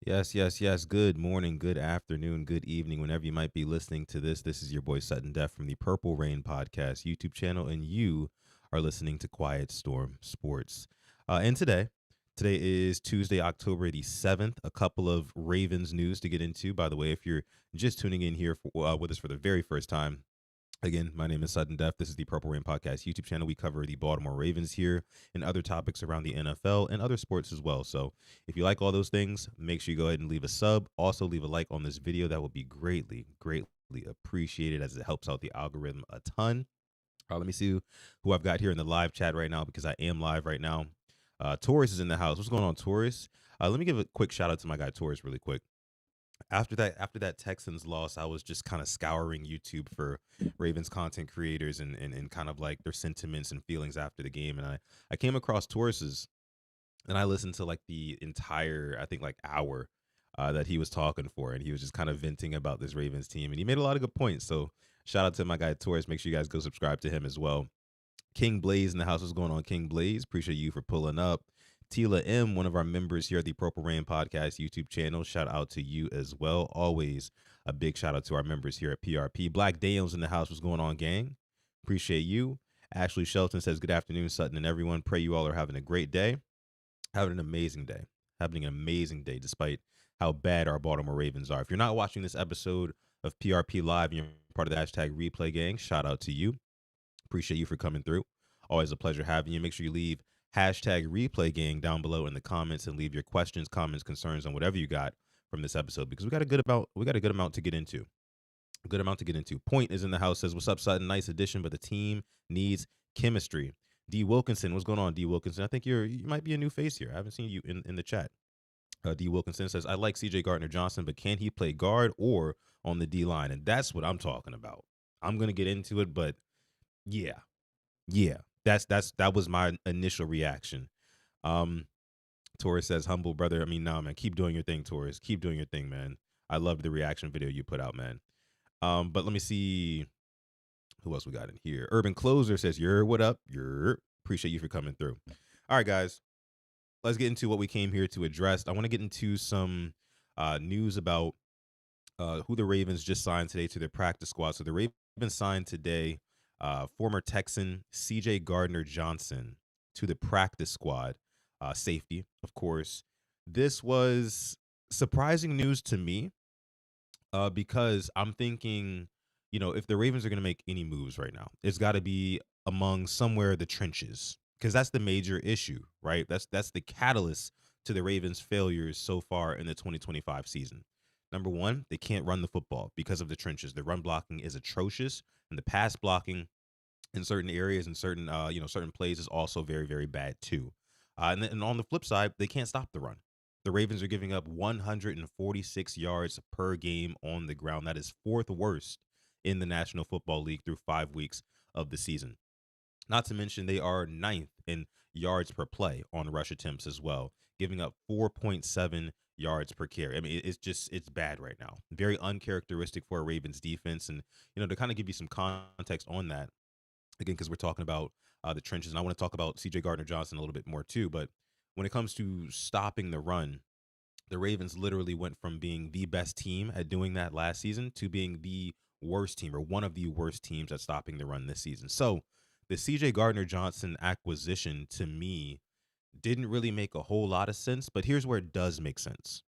Yes, yes, yes. Good morning, good afternoon, good evening, whenever you might be listening to this. This is your boy Sutton Def from the Purple Rain Podcast YouTube channel, and you are listening to Quiet Storm Sports. And today is Tuesday, October the 7th. A couple of Ravens news to get into. By the way, if you're just tuning in here with us for the very first time, again, my name is Sudden Def. This is the Purple Rain Podcast YouTube channel. We cover the Baltimore Ravens here and other topics around the NFL and other sports as well. So if you like all those things, make sure you go ahead and leave a sub. Also, leave a like on this video. That would be greatly, greatly appreciated as it helps out the algorithm a ton. Let me see who I've got here in the live chat right now because I am live right now. Taurus is in the house. What's going on, Taurus? Let me give a quick shout out to my guy Taurus really quick. After that Texans loss, I was just kind of scouring YouTube for Ravens content creators and kind of like their sentiments and feelings after the game. And I came across Taurus's and I listened to like the entire, I think like hour that he was talking for. And he was just kind of venting about this Ravens team. And he made a lot of good points. So shout out to my guy Taurus. Make sure you guys go subscribe to him as well. King Blaze in the house. What's going on, King Blaze? Appreciate you for pulling up. Tila M, one of our members here at the Purple Rain Podcast YouTube channel. Shout out to you as well. Always a big shout out to our members here at PRP. Black Dale's in the house. What's going on, gang? Appreciate you. Ashley Shelton says, good afternoon, Sutton and everyone. Pray you all are having a great day. Having an amazing day. Having an amazing day despite how bad our Baltimore Ravens are. If you're not watching this episode of PRP Live and you're part of the hashtag replay gang, shout out to you. Appreciate you for coming through. Always a pleasure having you. Make sure you leave hashtag replay gang down below in the comments and leave your questions, comments, concerns on whatever you got from this episode because we got a good amount to get into. A good amount to get into. Point is in the house, says, what's up, Sutton? Nice addition, but the team needs chemistry. D. Wilkinson, what's going on, D. Wilkinson? I think you might be a new face here. I haven't seen you in the chat. D. Wilkinson says, I like CJ Gardner Johnson, but can he play guard or on the D line? And that's what I'm talking about. I'm gonna get into it, but yeah, yeah, that was my initial reaction. Taurus says, humble brother. I mean, nah, man, keep doing your thing, Taurus. Keep doing your thing, man. I love the reaction video you put out, man. But let me see who else we got in here. Urban Closer says, what up? Appreciate you for coming through. All right, guys, let's get into what we came here to address. I want to get into some news about who the Ravens just signed today to their practice squad. So the Ravens signed today former Texan CJ Gardner Johnson to the practice squad, safety, of course. This was surprising news to me because I'm thinking, if the Ravens are going to make any moves right now, it's got to be among somewhere the trenches because that's the major issue, right? That's the catalyst to the Ravens' failures so far in the 2025 season. Number one, they can't run the football because of the trenches. The run blocking is atrocious, and the pass blocking in certain areas and certain plays is also very, very bad too. And on the flip side, they can't stop the run. The Ravens are giving up 146 yards per game on the ground. That is fourth worst in the National Football League through 5 weeks of the season. Not to mention they are ninth in yards per play on rush attempts as well, giving up 4.7 yards per carry. I mean, it's bad right now. Very uncharacteristic for a Ravens defense. And, to kind of give you some context on that, again, because we're talking about the trenches, and I want to talk about CJ Gardner Johnson a little bit more too. But when it comes to stopping the run, the Ravens literally went from being the best team at doing that last season to being the worst team or one of the worst teams at stopping the run this season. So the CJ Gardner Johnson acquisition to me didn't really make a whole lot of sense, but here's where it does make sense.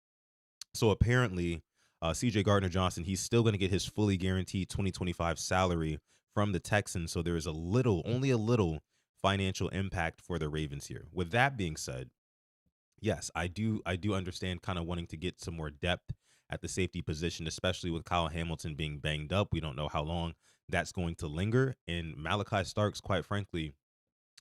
So apparently, CJ Gardner Johnson, he's still going to get his fully guaranteed 2025 salary from the Texans. So there is only a little financial impact for the Ravens here. With that being said, yes, I do understand kind of wanting to get some more depth at the safety position, especially with Kyle Hamilton being banged up. We don't know how long that's going to linger. And Malachi Starks, quite frankly,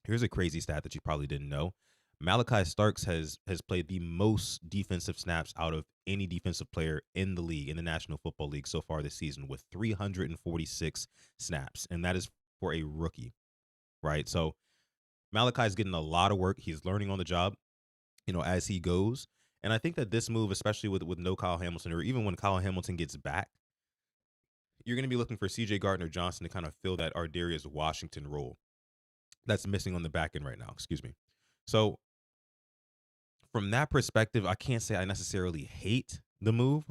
here's a crazy stat that you probably didn't know. Malachi Starks has played the most defensive snaps out of any defensive player in the league, in the National Football League so far this season, with 346 snaps. And that is for a rookie, right? So Malachi is getting a lot of work. He's learning on the job, as he goes. And I think that this move, especially with no Kyle Hamilton, or even when Kyle Hamilton gets back, you're going to be looking for CJ Gardner Johnson to kind of fill that Ardarius Washington role that's missing on the back end right now. Excuse me. So from that perspective, I can't say I necessarily hate the move.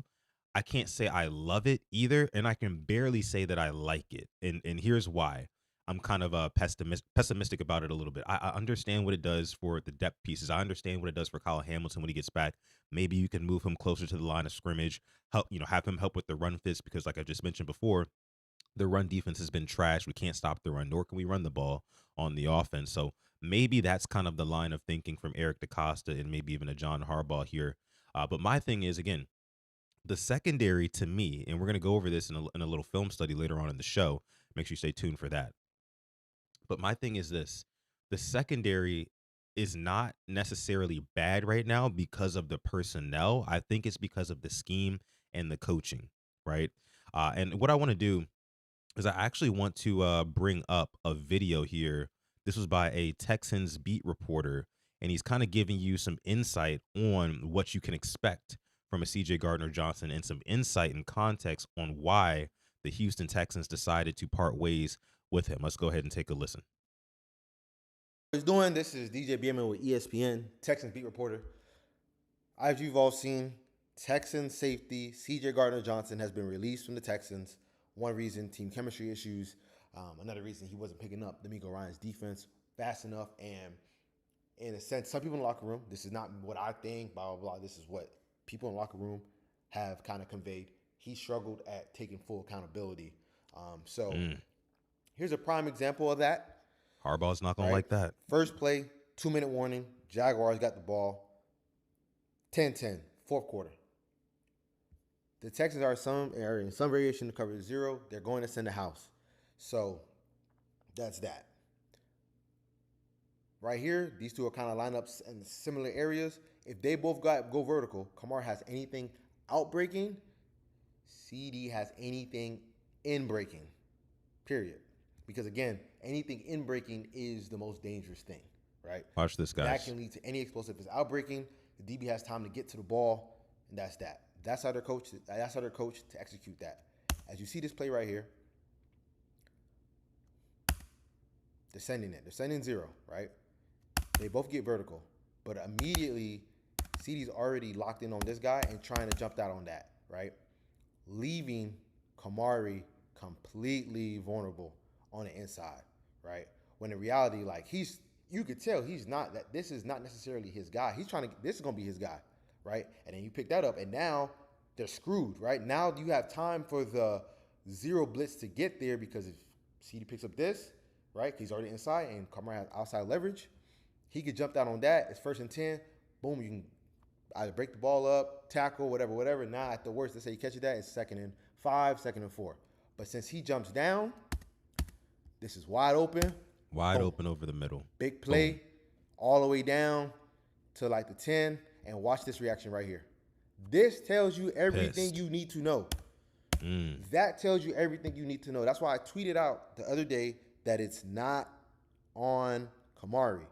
I can't say I love it either, and I can barely say that I like it. And here's why. I'm kind of pessimistic about it a little bit. I understand what it does for the depth pieces. I understand what it does for Kyle Hamilton when he gets back. Maybe you can move him closer to the line of scrimmage, help, have him help with the run fits because like I just mentioned before, the run defense has been trash. We can't stop the run, nor can we run the ball on the offense. So maybe that's kind of the line of thinking from Eric DeCosta and maybe even a John Harbaugh here. But my thing is, again, the secondary to me, and we're going to go over this in a little film study later on in the show. Make sure you stay tuned for that. But my thing is this: the secondary is not necessarily bad right now because of the personnel. I think it's because of the scheme and the coaching, right? And what I want to do is I actually want to bring up a video here. This was by a Texans beat reporter, and he's kind of giving you some insight on what you can expect from a CJ Gardner Johnson and some insight and context on why the Houston Texans decided to part ways with him. Let's go ahead and take a listen. What's doing? This is DJ Bierman with ESPN, Texans beat reporter. As you've all seen, Texans safety CJ Gardner Johnson has been released from the Texans. One reason, team chemistry issues. Another reason, he wasn't picking up D'Amico Ryan's defense fast enough. And in a sense, some people in the locker room, this is not what I think, blah, blah, blah. This is what people in the locker room have kind of conveyed. He struggled at taking full accountability. So here's a prime example of that. Harbaugh's not going to Right? like that. First play, 2-minute warning. Jaguars got the ball. 10-10, fourth quarter. The Texans are in some variation to cover 0. They're going to send a house. So that's that. Right here, these two are kind of lineups in similar areas. If they both go vertical, Kamara has anything outbreaking. CD has anything in breaking. Period. Because again, anything in breaking is the most dangerous thing, right? Watch this, guys. That can lead to any explosive. If it's outbreaking, the DB has time to get to the ball, and that's that. That's how they're coached. That's how they're coached to execute that. As you see this play right here, they're sending it. They're sending 0, right? They both get vertical, but immediately CD's already locked in on this guy and trying to jump out on that, right? Leaving Kamari completely vulnerable on the inside, right? When in reality, like you could tell he's not that. This is not necessarily his guy. This is gonna be his guy, right? And then you pick that up, and now they're screwed, right? Now you have time for the 0 blitz to get there because if CD picks up this, right? He's already inside, and Kamara has outside leverage. He could jump down on that. It's 1st and 10. Boom, you can either break the ball up, tackle, whatever. Now, at the worst, let's say he catches that, it's 2nd and 5, 2nd and 4. But since he jumps down, this is wide open. Wide open over the middle. Big play, all the way down to like the 10. And watch this reaction right here. This tells you everything you need to know. That tells you everything you need to know. That's why I tweeted out the other day that it's not on Kamari.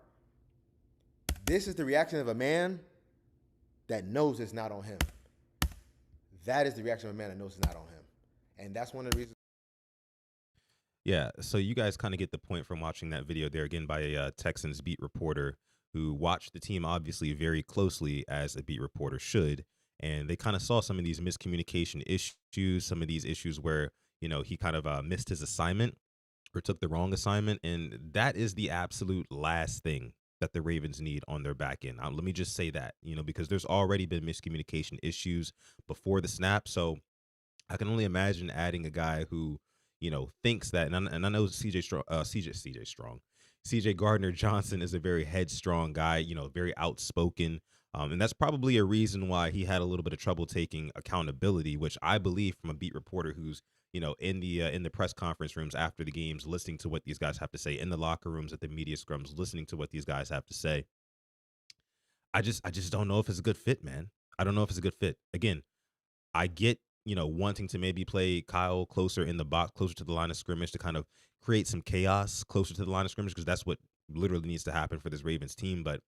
This is the reaction of a man that knows it's not on him. That is the reaction of a man that knows it's not on him. And that's one of the reasons. Yeah, so you guys kind of get the point from watching that video there, again, by a Texans beat reporter who watched the team obviously very closely, as a beat reporter should. And they kind of saw some of these miscommunication issues, some of these issues where, he kind of missed his assignment or took the wrong assignment. And that is the absolute last thing that the Ravens need on their back end. Let me just say that, because there's already been miscommunication issues before the snap. So I can only imagine adding a guy who, thinks that, and I know CJ Gardner Johnson is a very headstrong guy, very outspoken. And that's probably a reason why he had a little bit of trouble taking accountability, which I believe from a beat reporter who's, in the press conference rooms after the games, listening to what these guys have to say, in the locker rooms at the media scrums, listening to what these guys have to say. I just don't know if it's a good fit, man. I don't know if it's a good fit. Again, I get, wanting to maybe play Kyle closer in the box, closer to the line of scrimmage to kind of create some chaos closer to the line of scrimmage, because that's what literally needs to happen for this Ravens team. But,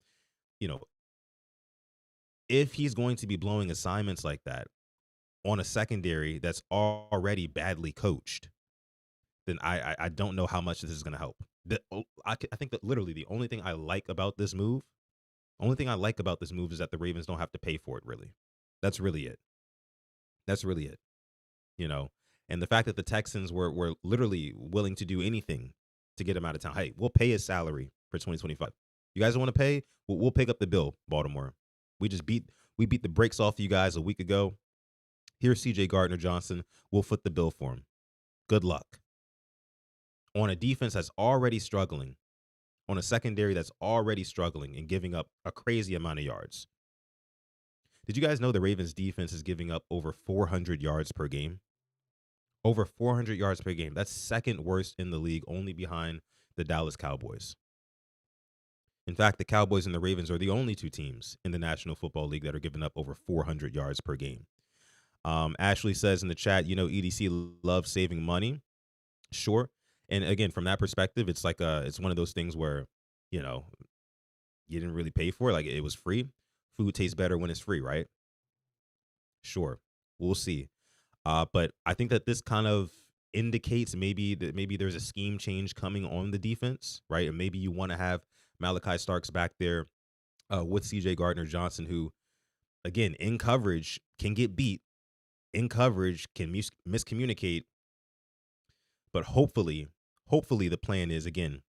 if he's going to be blowing assignments like that on a secondary that's already badly coached, then I don't know how much this is going to help. I think that literally the only thing I like about this move Only thing I like about this move is that the Ravens don't have to pay for it, really. That's really it. That's really it, you know? And the fact that the Texans were literally willing to do anything to get him out of town. Hey, we'll pay his salary for 2025. You guys don't want to pay? We'll pick up the bill, Baltimore. We beat the brakes off you guys a week ago. Here's CJ Gardner Johnson. We'll foot the bill for him. Good luck. On a defense that's already struggling, on a secondary that's already struggling and giving up a crazy amount of yards. Did you guys know the Ravens defense is giving up over 400 yards per game? Over 400 yards per game. That's second worst in the league, only behind the Dallas Cowboys. In fact, the Cowboys and the Ravens are the only two teams in the National Football League that are giving up over 400 yards per game. Ashley says in the chat, EDC loves saving money. Sure. And again, from that perspective, it's like it's one of those things where, you didn't really pay for it. Like, it was free. Food tastes better when it's free, right? Sure. We'll see. But I think that this kind of indicates maybe there's a scheme change coming on the defense, right? And maybe you want to have Malachi Starks back there with CJ Gardner Johnson, who, again, in coverage can get beat, in coverage can miscommunicate. But hopefully the plan is, again,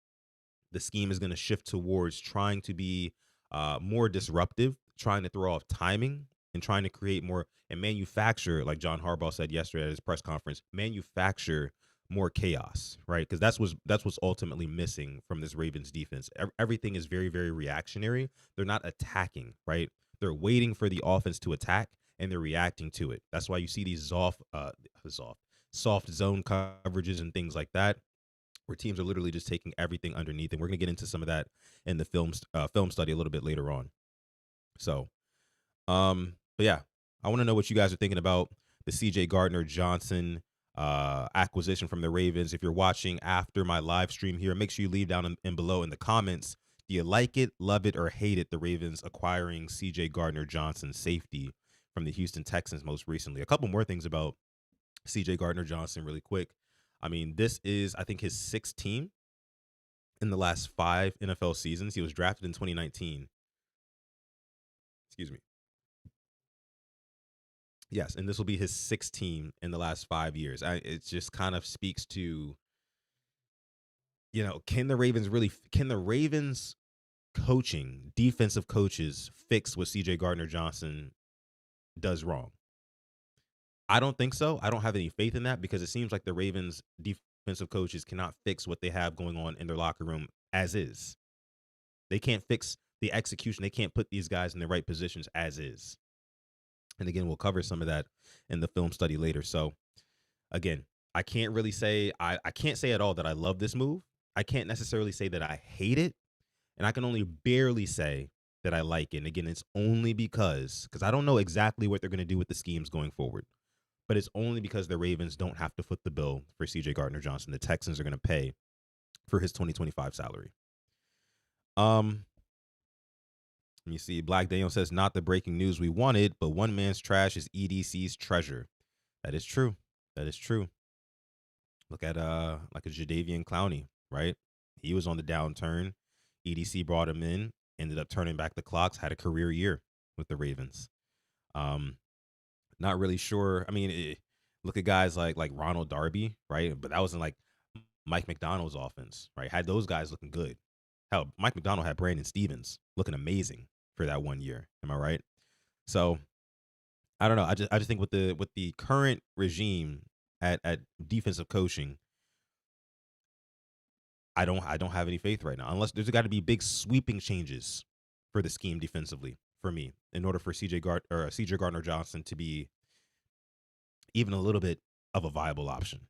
the scheme is going to shift towards trying to be more disruptive, trying to throw off timing, and trying to create more and manufacture, like John Harbaugh said yesterday at his press conference, manufacture more chaos, right? Because that's what's ultimately missing from this Ravens defense. Everything is very, very reactionary. They're not attacking, right? They're waiting for the offense to attack and they're reacting to it. That's why you see these soft zone coverages and things like that, where teams are literally just taking everything underneath. And we're going to get into some of that in the film study a little bit later on. So, but yeah, I want to know what you guys are thinking about the CJ Gardner Johnson acquisition from the Ravens. If you're watching after my live stream here, make sure you leave down in below in the comments. Do you like it, love it, or hate it? The Ravens acquiring CJ Gardner Johnson, safety from the Houston Texans most recently. A couple more things about CJ Gardner Johnson really quick. I mean, this is, I think, his sixth team in the last 5 NFL seasons. He was drafted in 2019. Excuse me. Yes, and this will be his sixth team in the last 5 years. It just kind of speaks to, can the Ravens coaching, defensive coaches fix what CJ Gardner Johnson does wrong? I don't think so. I don't have any faith in that because it seems like the Ravens defensive coaches cannot fix what they have going on in their locker room as is. They can't fix the execution. They can't put these guys in the right positions as is. And again, we'll cover some of that in the film study later. So again, I can't really say, I can't say at all that I love this move. I can't necessarily say that I hate it. And I can only barely say that I like it. And again, it's only because I don't know exactly what they're going to do with the schemes going forward. But it's only because the Ravens don't have to foot the bill for CJ Gardner Johnson. The Texans are going to pay for his 2025 salary. Let me see. Black Daniel says, not the breaking news we wanted, but one man's trash is EDC's treasure. That is true. That is true. Look at like a Jadeveon Clowney, right? He was on the downturn. EDC brought him in, ended up turning back the clocks, had a career year with the Ravens. Not really sure. I mean, look at guys like Ronald Darby, right? But that wasn't like Mike McDonald's offense, right? Had those guys looking good. Hell, Mike McDonald had Brandon Stevens looking amazing for that 1 year. Am I right? So I don't know. I just think with the current regime at defensive coaching, I don't have any faith right now. Unless there's got to be big sweeping changes for the scheme defensively for me in order for CJ Gardner Johnson to be even a little bit of a viable option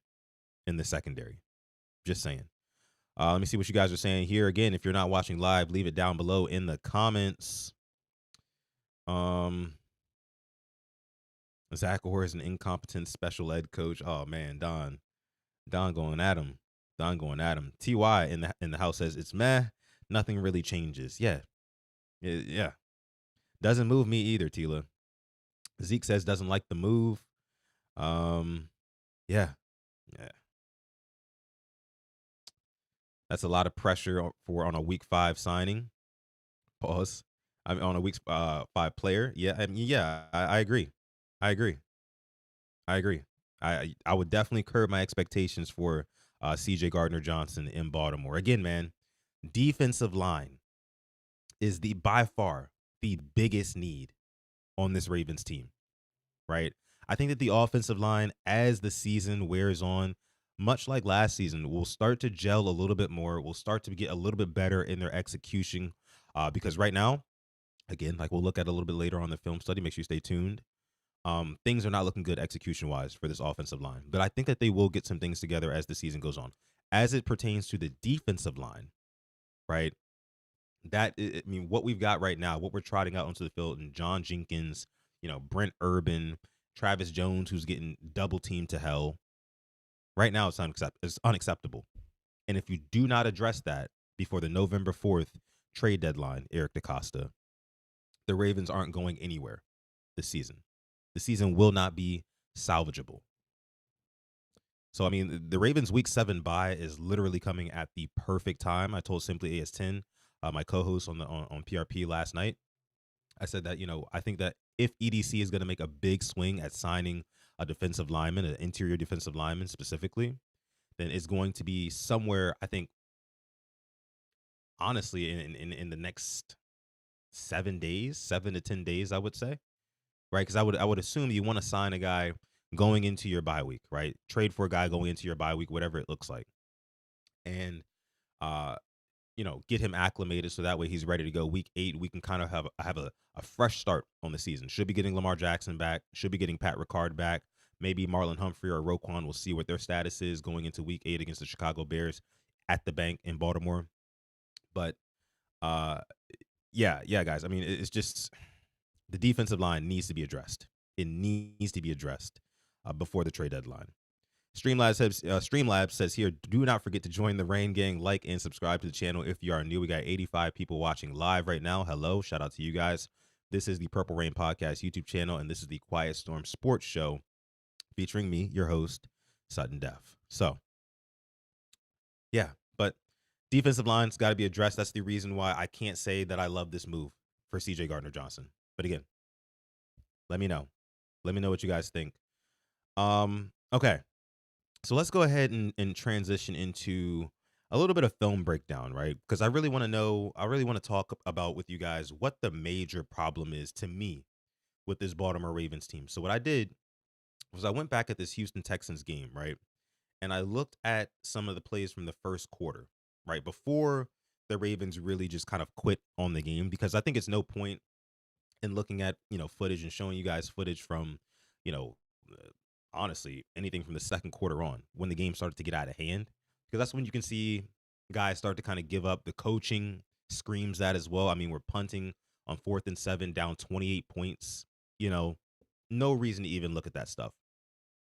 in the secondary. Just saying. Let me see what you guys are saying here. Again, if you're not watching live, leave it down below in the comments. Zach Orr is an incompetent special ed coach. Oh man, Don going at him. Don going at him. TY in the house says it's meh. Nothing really changes. Yeah. Yeah. Doesn't move me either, Tila. Zeke says doesn't like the move. Yeah. That's a lot of pressure on a week 5 signing. Pause. I mean, on a week 5 player. Yeah, I mean, yeah, I agree. I agree. I agree. I would definitely curb my expectations for CJ Gardner Johnson in Baltimore. Again, man, defensive line is the by far the biggest need on this Ravens team, right? I think that the offensive line, as the season wears on, much like last season, will start to gel a little bit more. Will start to get a little bit better in their execution. Because right now, again, like we'll look at a little bit later on the film study, make sure you stay tuned. Things are not looking good execution wise for this offensive line, but I think that they will get some things together as the season goes on. As it pertains to the defensive line, right? I mean, what we've got right now, what we're trotting out onto the field, and John Jenkins, Brent Urban, Travis Jones, who's getting double teamed to hell. Right now, it's unacceptable. And if you do not address that before the November 4th trade deadline, Eric DeCosta, the Ravens aren't going anywhere this season. The season will not be salvageable. So I mean, the Ravens Week 7 bye is literally coming at the perfect time. I told Simply AS10, my co-host on PRP last night. I said that I think that if EDC is going to make a big swing at signing a defensive lineman, an interior defensive lineman specifically, then it's going to be somewhere. I think honestly in the next 7 days, 7 to 10 days, I would say, right? Because I would assume you want to sign a guy going into your bye week, right? Trade for a guy going into your bye week, whatever it looks like, and uh, get him acclimated so that way he's ready to go week 8. We can kind of have a fresh start on the season. Should be getting Lamar Jackson back. Should be getting Pat Ricard back. Maybe Marlon Humphrey or Roquan. We'll see what their status is going into week 8 against the Chicago Bears at the bank in Baltimore. But uh, yeah, guys. I mean, it's just the defensive line needs to be addressed. It needs to be addressed before the trade deadline. Streamlabs says here, do not forget to join the Rain Gang, like and subscribe to the channel if you are new. We got 85 people watching live right now. Hello, shout out to you guys. This is the Purple Rain Podcast YouTube channel, and this is the Quiet Storm Sports Show featuring me, your host, Sudden Death. So, yeah, but defensive line's got to be addressed. That's the reason why I can't say that I love this move for CJ Gardner Johnson. But again, let me know. Let me know what you guys think. Okay. So let's go ahead and transition into a little bit of film breakdown, right? Because I really want to talk about with you guys what the major problem is to me with this Baltimore Ravens team. So what I did was I went back at this Houston Texans game, right? And I looked at some of the plays from the first quarter, right? Before the Ravens really just kind of quit on the game, because I think it's no point in looking at, footage and showing you guys footage from, you know, uh, honestly, anything from the second quarter on when the game started to get out of hand, because that's when you can see guys start to kind of give up. The coaching screams that as well. I mean, we're punting on 4th and 7 down 28 points, no reason to even look at that stuff.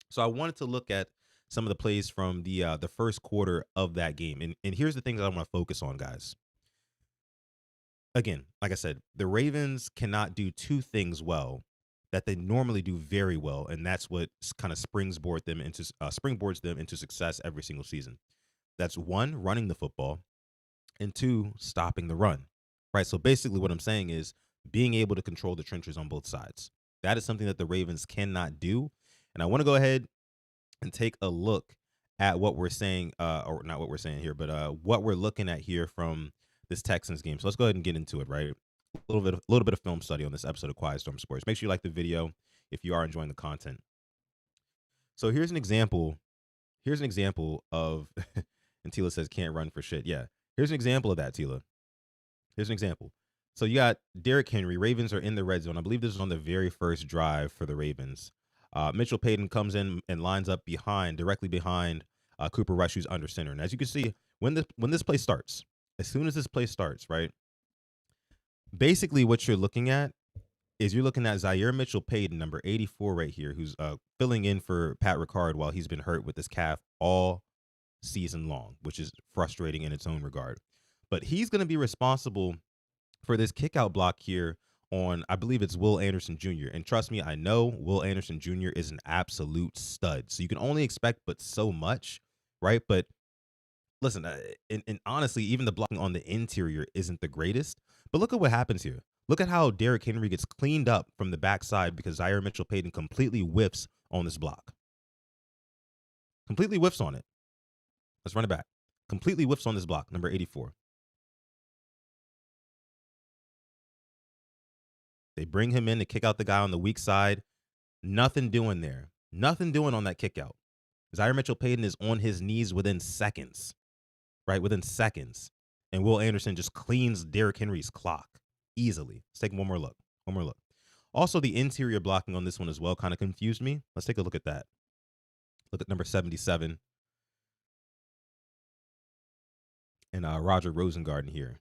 So I wanted to look at some of the plays from the first quarter of that game. And here's the things that I want to focus on, guys. Again, like I said, the Ravens cannot do two things well that they normally do very well, and that's what kind of springboards them into success every single season. That's one, running the football, and two, stopping the run. Right. So basically, what I'm saying is being able to control the trenches on both sides. That is something that the Ravens cannot do, and I want to go ahead and take a look at what we're saying, or not what we're saying here, but what we're looking at here from this Texans game. So let's go ahead and get into it, right? A little bit of film study on this episode of Quiet Storm Sports. Make sure you like the video if you are enjoying the content. So here's an example. Here's an example of, and Tila says can't run for shit. Yeah, here's an example of that, Tila. Here's an example. So you got Derrick Henry. Ravens are in the red zone. I believe this is on the very first drive for the Ravens. Mitchell Payton comes in and lines up directly behind Cooper Rush, who's under center. And as you can see, when this play starts, as soon as this play starts, right, basically what you're looking at is you're looking at Zaire Mitchell Payton, number 84 right here, who's filling in for Pat Ricard while he's been hurt with his calf all season long, which is frustrating in its own regard. But he's going to be responsible for this kick out block here on, I believe it's Will Anderson Jr. And trust me, I know Will Anderson Jr. is an absolute stud. So you can only expect but so much, right? But listen, and honestly, even the blocking on the interior isn't the greatest. But look at what happens here. Look at how Derrick Henry gets cleaned up from the backside because Zaire Mitchell-Payton completely whiffs on this block. Completely whiffs on it. Let's run it back. Completely whiffs on this block, number 84. They bring him in to kick out the guy on the weak side. Nothing doing there. Nothing doing on that kick out. Zaire Mitchell-Payton is on his knees within seconds, right? Within seconds. And Will Anderson just cleans Derrick Henry's clock easily. Let's take one more look. One more look. Also, the interior blocking on this one as well kind of confused me. Let's take a look at that. Look at number 77. And Roger Rosengarten here.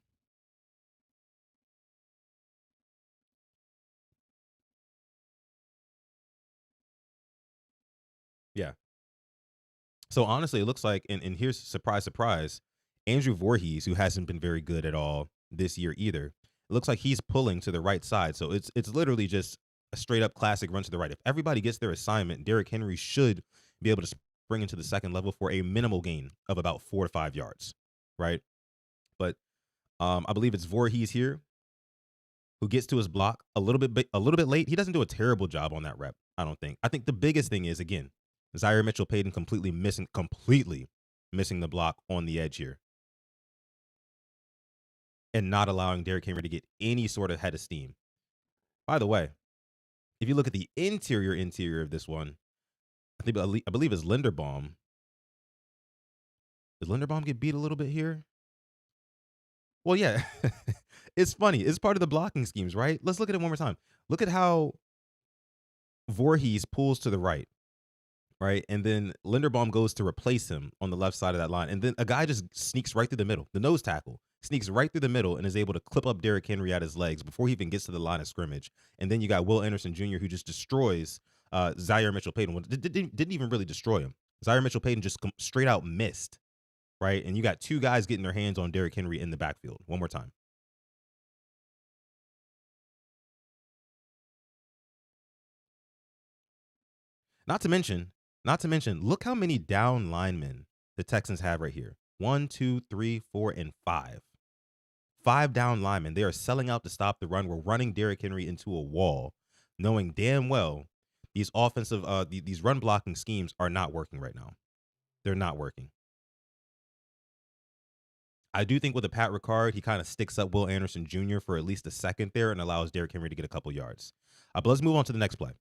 Yeah. So honestly, it looks like, and here's surprise, surprise, Andrew Voorhees, who hasn't been very good at all this year either, it looks like he's pulling to the right side. So it's literally just a straight up classic run to the right. If everybody gets their assignment, Derrick Henry should be able to spring into the second level for a minimal gain of about 4 to 5 yards, right? But I believe it's Voorhees here who gets to his block a little bit late. He doesn't do a terrible job on that rep, I don't think. I think the biggest thing is, again, Zaire Mitchell-Payton completely missing the block on the edge here and not allowing Derrick Henry to get any sort of head of steam. By the way, if you look at the interior of this one, I believe it's Linderbaum. Did Linderbaum get beat a little bit here? Well, yeah. It's funny. It's part of the blocking schemes, right? Let's look at it one more time. Look at how Voorhees pulls to the right. Right. And then Linderbaum goes to replace him on the left side of that line. And then a guy just sneaks right through the middle. The nose tackle sneaks right through the middle and is able to clip up Derrick Henry at his legs before he even gets to the line of scrimmage. And then you got Will Anderson Jr., who just destroys Zaire Mitchell-Payton. Well, didn't even really destroy him. Zaire Mitchell-Payton just straight out missed. Right. And you got two guys getting their hands on Derrick Henry in the backfield. One more time. Not to mention, look how many down linemen the Texans have right here. 1, 2, 3, 4, and 5. 5 down linemen. They are selling out to stop the run. We're running Derrick Henry into a wall, knowing damn well these these run blocking schemes are not working right now. They're not working. I do think with a Pat Ricard, he kind of sticks up Will Anderson Jr. for at least a second there and allows Derrick Henry to get a couple yards. But let's move on to the next play.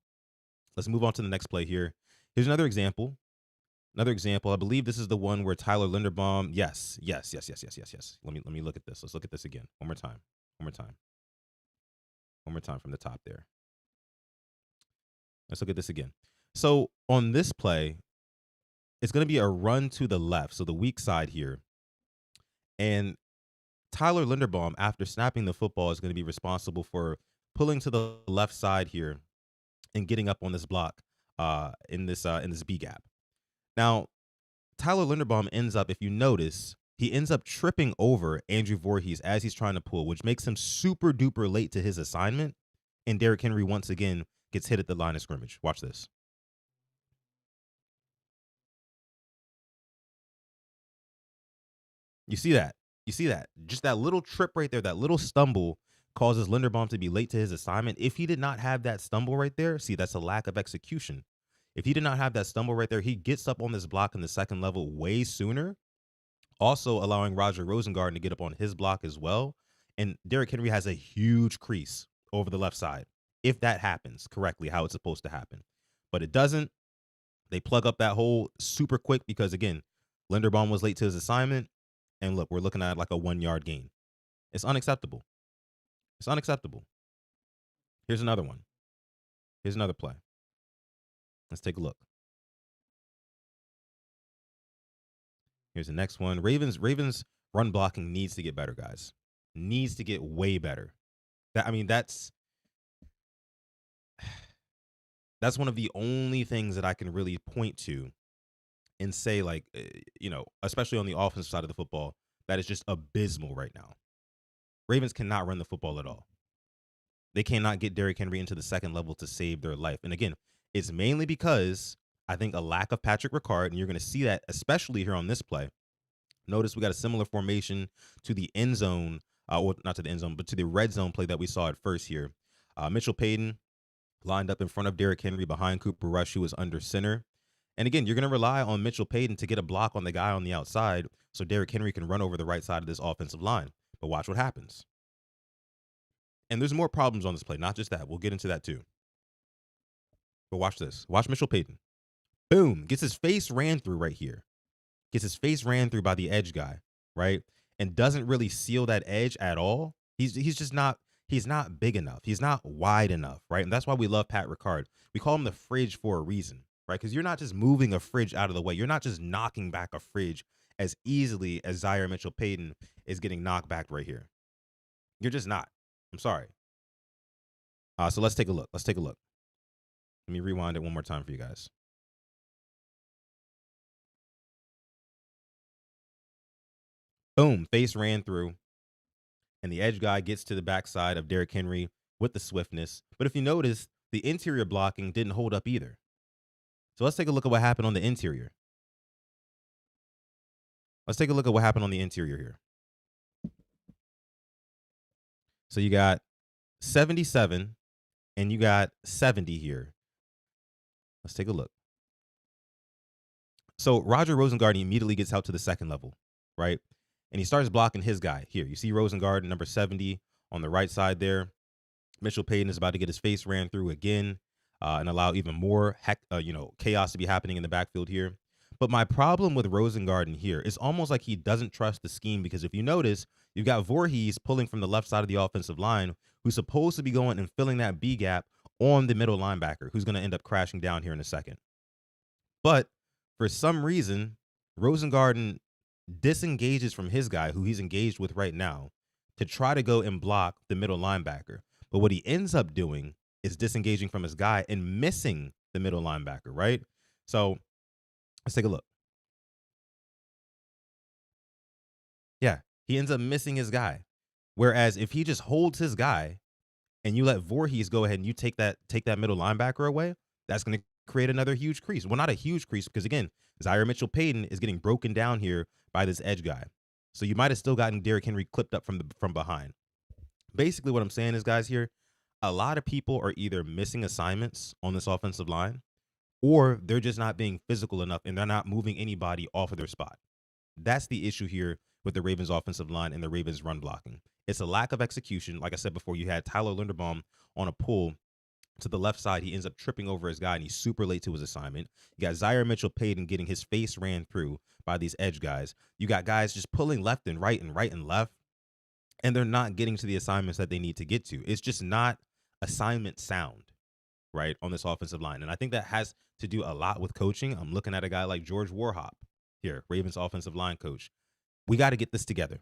Let's move on to the next play here. Here's another example. Another example. I believe this is the one where Tyler Linderbaum. Yes. Let me look at this. Let's look at this again. One more time. One more time from the top there. Let's look at this again. So on this play, it's going to be a run to the left. So the weak side here. And Tyler Linderbaum, after snapping the football, is going to be responsible for pulling to the left side here and getting up on this block in this B gap. Now, Tyler Linderbaum ends up, if you notice, he ends up tripping over Andrew Voorhees as he's trying to pull, which makes him super duper late to his assignment. And Derrick Henry once again gets hit at the line of scrimmage. Watch this. You see that? Just that little trip right there, that little stumble causes Linderbaum to be late to his assignment. If he did not have that stumble right there, see, that's a lack of execution. If he did not have that stumble right there, he gets up on this block in the second level way sooner, also allowing Roger Rosengarten to get up on his block as well. And Derrick Henry has a huge crease over the left side, if that happens correctly, how it's supposed to happen. But it doesn't. They plug up that hole super quick because, again, Linderbaum was late to his assignment. And look, we're looking at like a 1 yard gain. It's unacceptable. It's unacceptable. Here's another one. Here's another play. Let's take a look. Here's the next one. Ravens run blocking needs to get better, guys. Needs to get way better. That's one of the only things that I can really point to and say, like, especially on the offensive side of the football, that is just abysmal right now. Ravens cannot run the football at all. They cannot get Derrick Henry into the second level to save their life. And again, it's mainly because I think a lack of Patrick Ricard, and you're going to see that especially here on this play. Notice we got a similar formation to the end zone Well, not to the end zone, but to the red zone play that we saw at first here. Mitchell Payton lined up in front of Derrick Henry behind Cooper Rush, who was under center. And again, you're going to rely on Mitchell Payton to get a block on the guy on the outside so Derrick Henry can run over the right side of this offensive line. But watch what happens. And there's more problems on this play, not just that. We'll get into that too. But watch this. Watch Mitchell Payton. Boom. Gets his face ran through right here. Gets his face ran through by the edge guy, right? And doesn't really seal that edge at all. He's just not he's not big enough. He's not wide enough, right? And that's why we love Pat Ricard. We call him the fridge for a reason, right? Because you're not just moving a fridge out of the way. You're not just knocking back a fridge as easily as Zaire Mitchell Payton is getting knocked back right here. You're just not. I'm sorry. So let's take a look. Let's take a look. Let me rewind it one more time for you guys. Boom, face ran through, and the edge guy gets to the backside of Derrick Henry with the swiftness. But if you notice, the interior blocking didn't hold up either. So let's take a look at what happened on the interior. Let's take a look at what happened on the interior here. So you got 77 and you got 70 here. Let's take a look. So Roger Rosengarten immediately gets out to the second level, right? And he starts blocking his guy here. You see Rosengarten, number 70 on the right side there. Mitchell Payton is about to get his face ran through again and allow even more chaos to be happening in the backfield here. But my problem with Rosengarten here is almost like he doesn't trust the scheme, because if you notice, you've got Voorhees pulling from the left side of the offensive line, who's supposed to be going and filling that B gap on the middle linebacker, who's going to end up crashing down here in a second. But for some reason, Rosengarten disengages from his guy, who he's engaged with right now, to try to go and block the middle linebacker. But what he ends up doing is disengaging from his guy and missing the middle linebacker, right? So let's take a look. Yeah, he ends up missing his guy. Whereas if he just holds his guy and you let Voorhees go ahead and you take that middle linebacker away, that's going to create another huge crease. Well, not a huge crease, because again, Zaire Mitchell Payton is getting broken down here by this edge guy. So you might have still gotten Derrick Henry clipped up from behind. Basically, what I'm saying is, guys, here, a lot of people are either missing assignments on this offensive line, or they're just not being physical enough and they're not moving anybody off of their spot. That's the issue here with the Ravens offensive line and the Ravens run blocking. It's a lack of execution. Like I said before, you had Tyler Linderbaum on a pull to the left side. He ends up tripping over his guy and he's super late to his assignment. You got Zaire Mitchell Payton getting his face ran through by these edge guys. You got guys just pulling left and right and right and left, and they're not getting to the assignments that they need to get to. It's just not assignment sound, right, on this offensive line. And I think that has to do a lot with coaching. I'm looking at a guy like George Warhop here, Ravens offensive line coach. We got to get this together.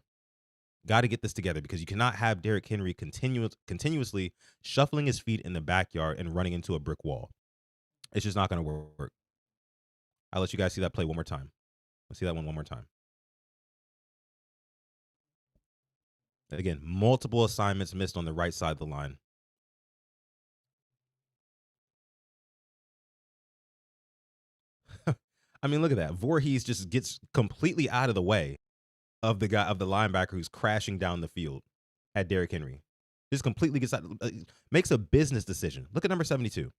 Got to get this together, because you cannot have Derrick Henry continuously shuffling his feet in the backyard and running into a brick wall. It's just not going to work. I'll let you guys see that play one more time. Let's see that one more time. Again, multiple assignments missed on the right side of the line. I mean, look at that. Voorhees just gets completely out of the way of the linebacker who's crashing down the field at Derrick Henry. Just completely gets out, makes a business decision. Look at number 72.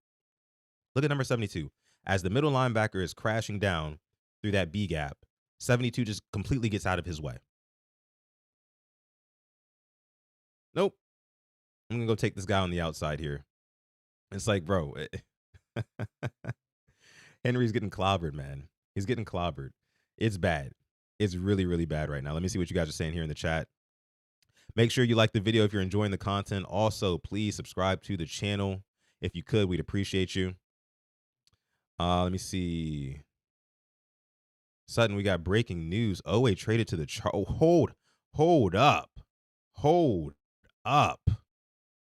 Look at number 72. As the middle linebacker is crashing down through that B gap, 72 just completely gets out of his way. Nope. I'm going to go take this guy on the outside here. It's like, bro, Henry's getting clobbered, man. He's getting clobbered. It's bad. It's really, really bad right now. Let me see what you guys are saying here in the chat. Make sure you like the video if you're enjoying the content. Also, please subscribe to the channel. If you could, we'd appreciate you. Let me see. Sutton, we got breaking news. Oweh traded to the hold up. Hold up.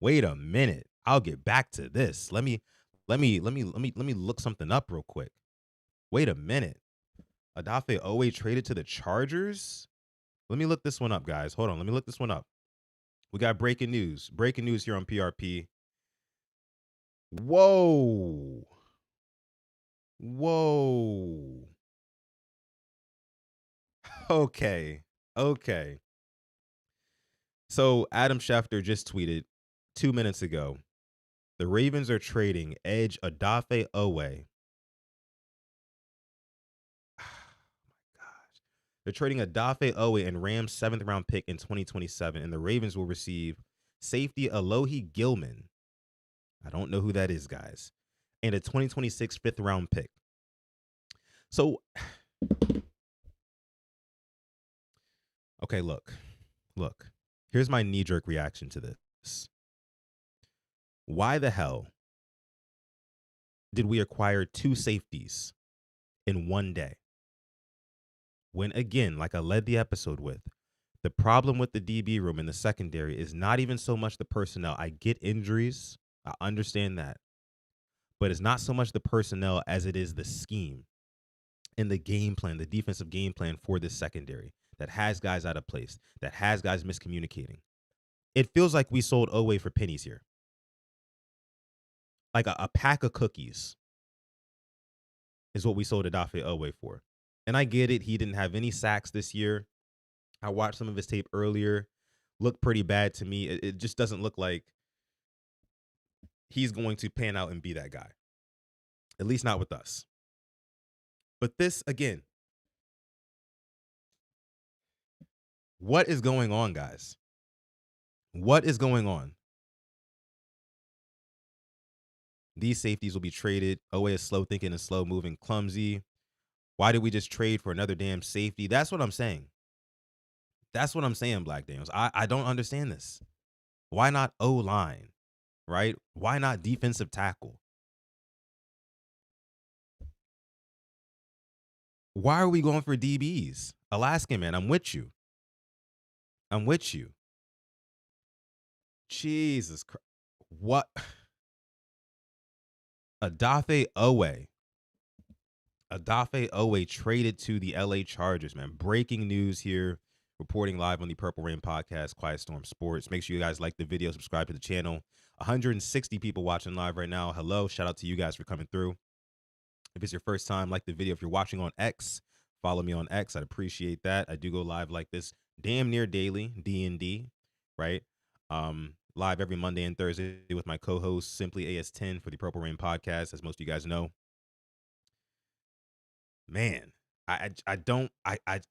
Wait a minute. I'll get back to this. Let me look something up real quick. Wait a minute. Odafe Oweh traded to the Chargers? Let me look this one up, guys. Hold on. Let me look this one up. We got breaking news. Breaking news here on PRP. Whoa. Whoa. Okay. Okay. So Adam Schefter just tweeted 2 minutes ago. The Ravens are trading edge Odafe Oweh. Gosh. They're trading Odafe Oweh and Rams' 7th-round pick in 2027, and the Ravens will receive safety Alohi Gilman. I don't know who that is, guys. And a 2026 5th-round pick. So, okay, look. Here's my knee-jerk reaction to this. Why the hell did we acquire 2 safeties in one day? When, again, like I led the episode with, the problem with the DB room in the secondary is not even so much the personnel. I get injuries. I understand that. But it's not so much the personnel as it is the scheme and the game plan, the defensive game plan for this secondary that has guys out of place, that has guys miscommunicating. It feels like we sold Oweh for pennies here. Like a pack of cookies is what we sold Odafe Oweh for. And I get it. He didn't have any sacks this year. I watched some of his tape earlier. Looked pretty bad to me. It just doesn't look like he's going to pan out and be that guy. At least not with us. But this, again, what is going on, guys? What is going on? These safeties will be traded. Oweh is slow thinking and slow moving, clumsy. Why did we just trade for another damn safety? That's what I'm saying. That's what I'm saying, Black Daniels. I don't understand this. Why not O-line, right? Why not defensive tackle? Why are we going for DBs? Alaskan, man, I'm with you. Jesus Christ. What? Odafe Oweh traded to the LA Chargers, man. Breaking news here. Reporting live on the Purple Rain podcast, Quiet Storm Sports. Make sure you guys like the video, subscribe to the channel. 160 people watching live right now. Hello. Shout out to you guys for coming through. If it's your first time, like the video. If you're watching on X, follow me on X. I'd appreciate that. I do go live like this damn near daily, D&D, right? Live every Monday and Thursday with my co-host, Simply AS10 for the Purple Rain podcast, as most of you guys know. Man,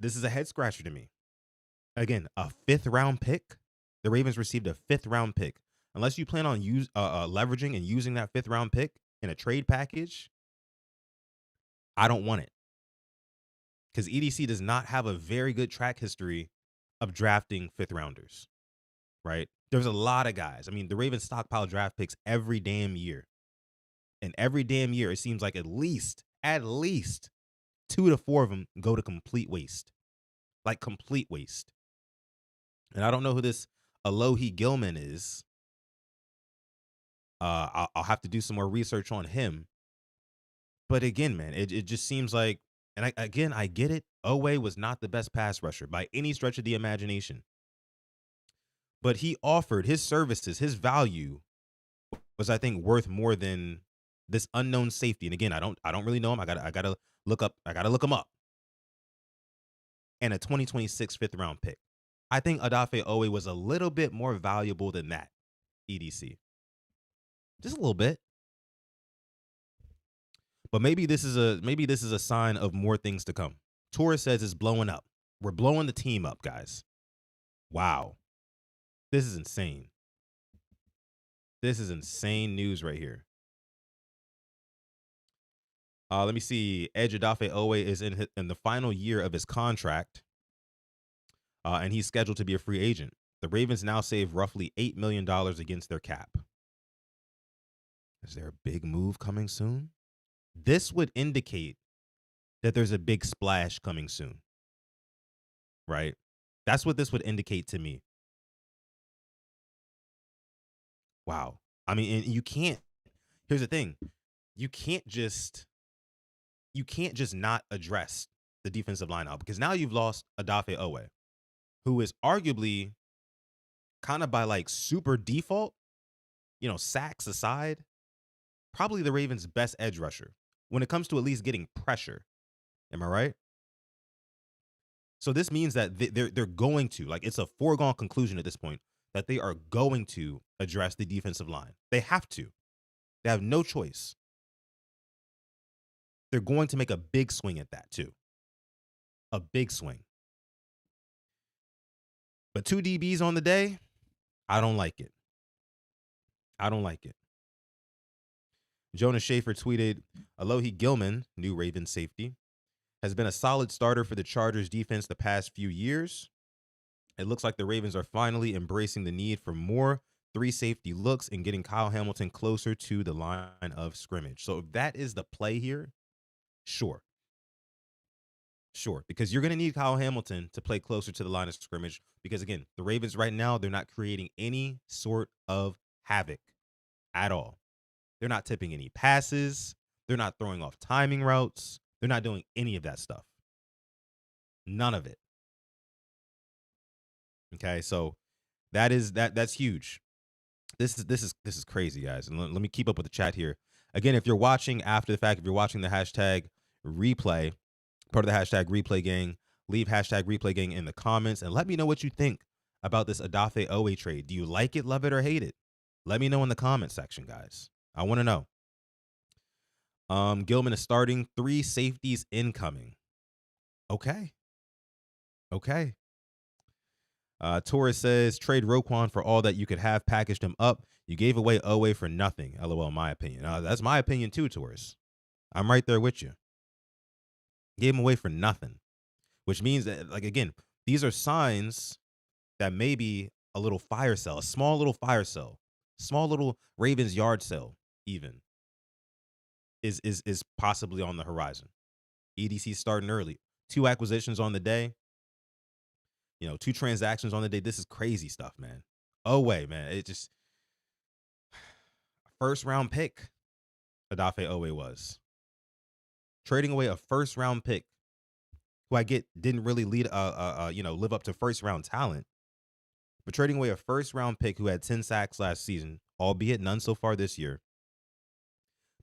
this is a head scratcher to me. Again, a 5th-round pick. The Ravens received a 5th-round pick. Unless you plan on leveraging and using that 5th-round pick in a trade package, I don't want it. Because EDC does not have a very good track history of drafting 5th-rounders, right? There's a lot of guys. I mean, the Ravens stockpile draft picks every damn year. And every damn year, it seems like at least 2 to 4 of them go to complete waste. Like complete waste. And I don't know who this Alohi Gilman is. I'll have to do some more research on him. But again, man, it just seems like, and I get it. Oweh was not the best pass rusher by any stretch of the imagination. But he offered his services, his value was, I think, worth more than this unknown safety. And again, I don't really know him. I gotta look him up. And a 2026 5th-round pick. I think Odafe Oweh was a little bit more valuable than that, EDC. Just a little bit. But maybe this is a sign of more things to come. Torres says it's blowing up. We're blowing the team up, guys. Wow. This is insane. This is insane news right here. Let me see. Edge Odafe Oweh is in the final year of his contract. And he's scheduled to be a free agent. The Ravens now save roughly $8 million against their cap. Is there a big move coming soon? This would indicate that there's a big splash coming soon, right? That's what this would indicate to me. Wow. I mean, and you can't, here's the thing. You can't just not address the defensive line out, because now you've lost Odafe Oweh, who is arguably kind of by like super default, sacks aside, probably the Ravens' best edge rusher when it comes to at least getting pressure. Am I right? So this means that they're going to, like, it's a foregone conclusion at this point. that they are going to address the defensive line. They have to. They have no choice. They're going to make a big swing at that too. A big swing. But 2 DBs on the day, I don't like it. I don't like it. Jonas Schaefer tweeted, Alohi Gilman, new Ravens safety, has been a solid starter for the Chargers defense the past few years. It looks like the Ravens are finally embracing the need for more 3 safety looks and getting Kyle Hamilton closer to the line of scrimmage. So if that is the play here, sure. Sure, because you're going to need Kyle Hamilton to play closer to the line of scrimmage because, again, the Ravens right now, they're not creating any sort of havoc at all. They're not tipping any passes. They're not throwing off timing routes. They're not doing any of that stuff. None of it. Okay, so that's huge. This is crazy, guys. And let me keep up with the chat here. Again, if you're watching after the fact, if you're watching the hashtag replay, part of the hashtag replay gang, leave hashtag replay gang in the comments and let me know what you think about this Odafe Oweh trade. Do you like it, love it, or hate it? Let me know in the comment section, guys. I want to know. Gilman is starting, 3 safeties incoming. Okay. Torres says, trade Roquan for all that you could have, packaged him up. You gave away Oweh for nothing. LOL, my opinion. That's my opinion too, Torres. I'm right there with you. Gave him away for nothing, which means that, like, again, these are signs that maybe a little fire sale, a small little fire sale, small little Ravens yard sale even is possibly on the horizon. EDC starting early. 2 acquisitions on the day. 2 transactions on the day. This is crazy stuff, man. Oweh, man. It just first round pick. Odafe Oweh was trading away a first round pick, who I get didn't really live up to first round talent, but trading away a first round pick who had 10 sacks last season, albeit none so far this year,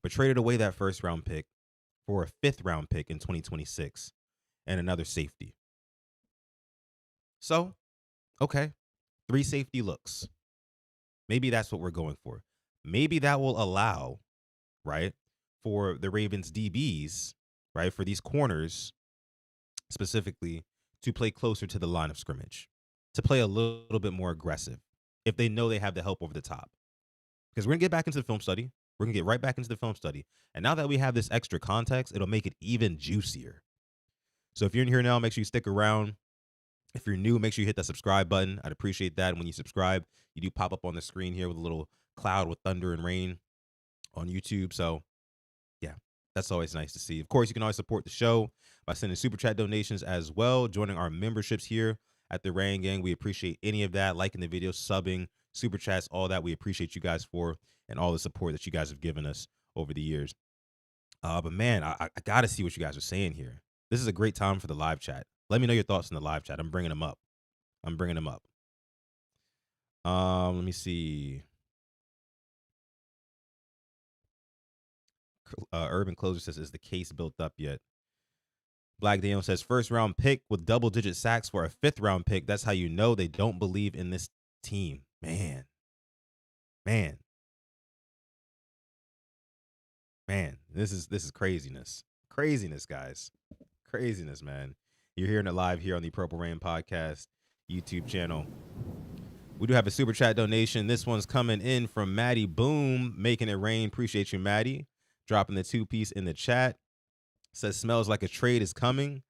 but traded away that first round pick for a 5th round pick in 2026 and another safety. So, okay, 3 safety looks. Maybe that's what we're going for. Maybe that will allow, right, for the Ravens DBs, right, for these corners specifically, to play closer to the line of scrimmage, to play a little bit more aggressive if they know they have the help over the top. Because we're going to get back into the film study. We're going to get right back into the film study. And now that we have this extra context, it'll make it even juicier. So if you're in here now, make sure you stick around. If you're new, make sure you hit that subscribe button. I'd appreciate that. And when you subscribe, you do pop up on the screen here with a little cloud with thunder and rain on YouTube. So, yeah, that's always nice to see. Of course, you can always support the show by sending super chat donations as well, joining our memberships here at the Rain Gang. We appreciate any of that, liking the video, subbing, super chats, all that. We appreciate you guys for and all the support that you guys have given us over the years. But man, I got to see what you guys are saying here. This is a great time for the live chat. Let me know your thoughts in the live chat. I'm bringing them up. Let me see. Urban Closer says, is the case built up yet? Black Daniel says, first round pick with double-digit sacks for a 5th round pick. That's how you know they don't believe in this team. Man. This is craziness. Craziness, guys. Craziness, man. You're hearing it live here on the Purple Rain Podcast YouTube channel. We do have a super chat donation. This one's coming in from Maddie Boom, making it rain. Appreciate you, Maddie. Dropping the 2-piece in the chat. Says, smells like a trade is coming.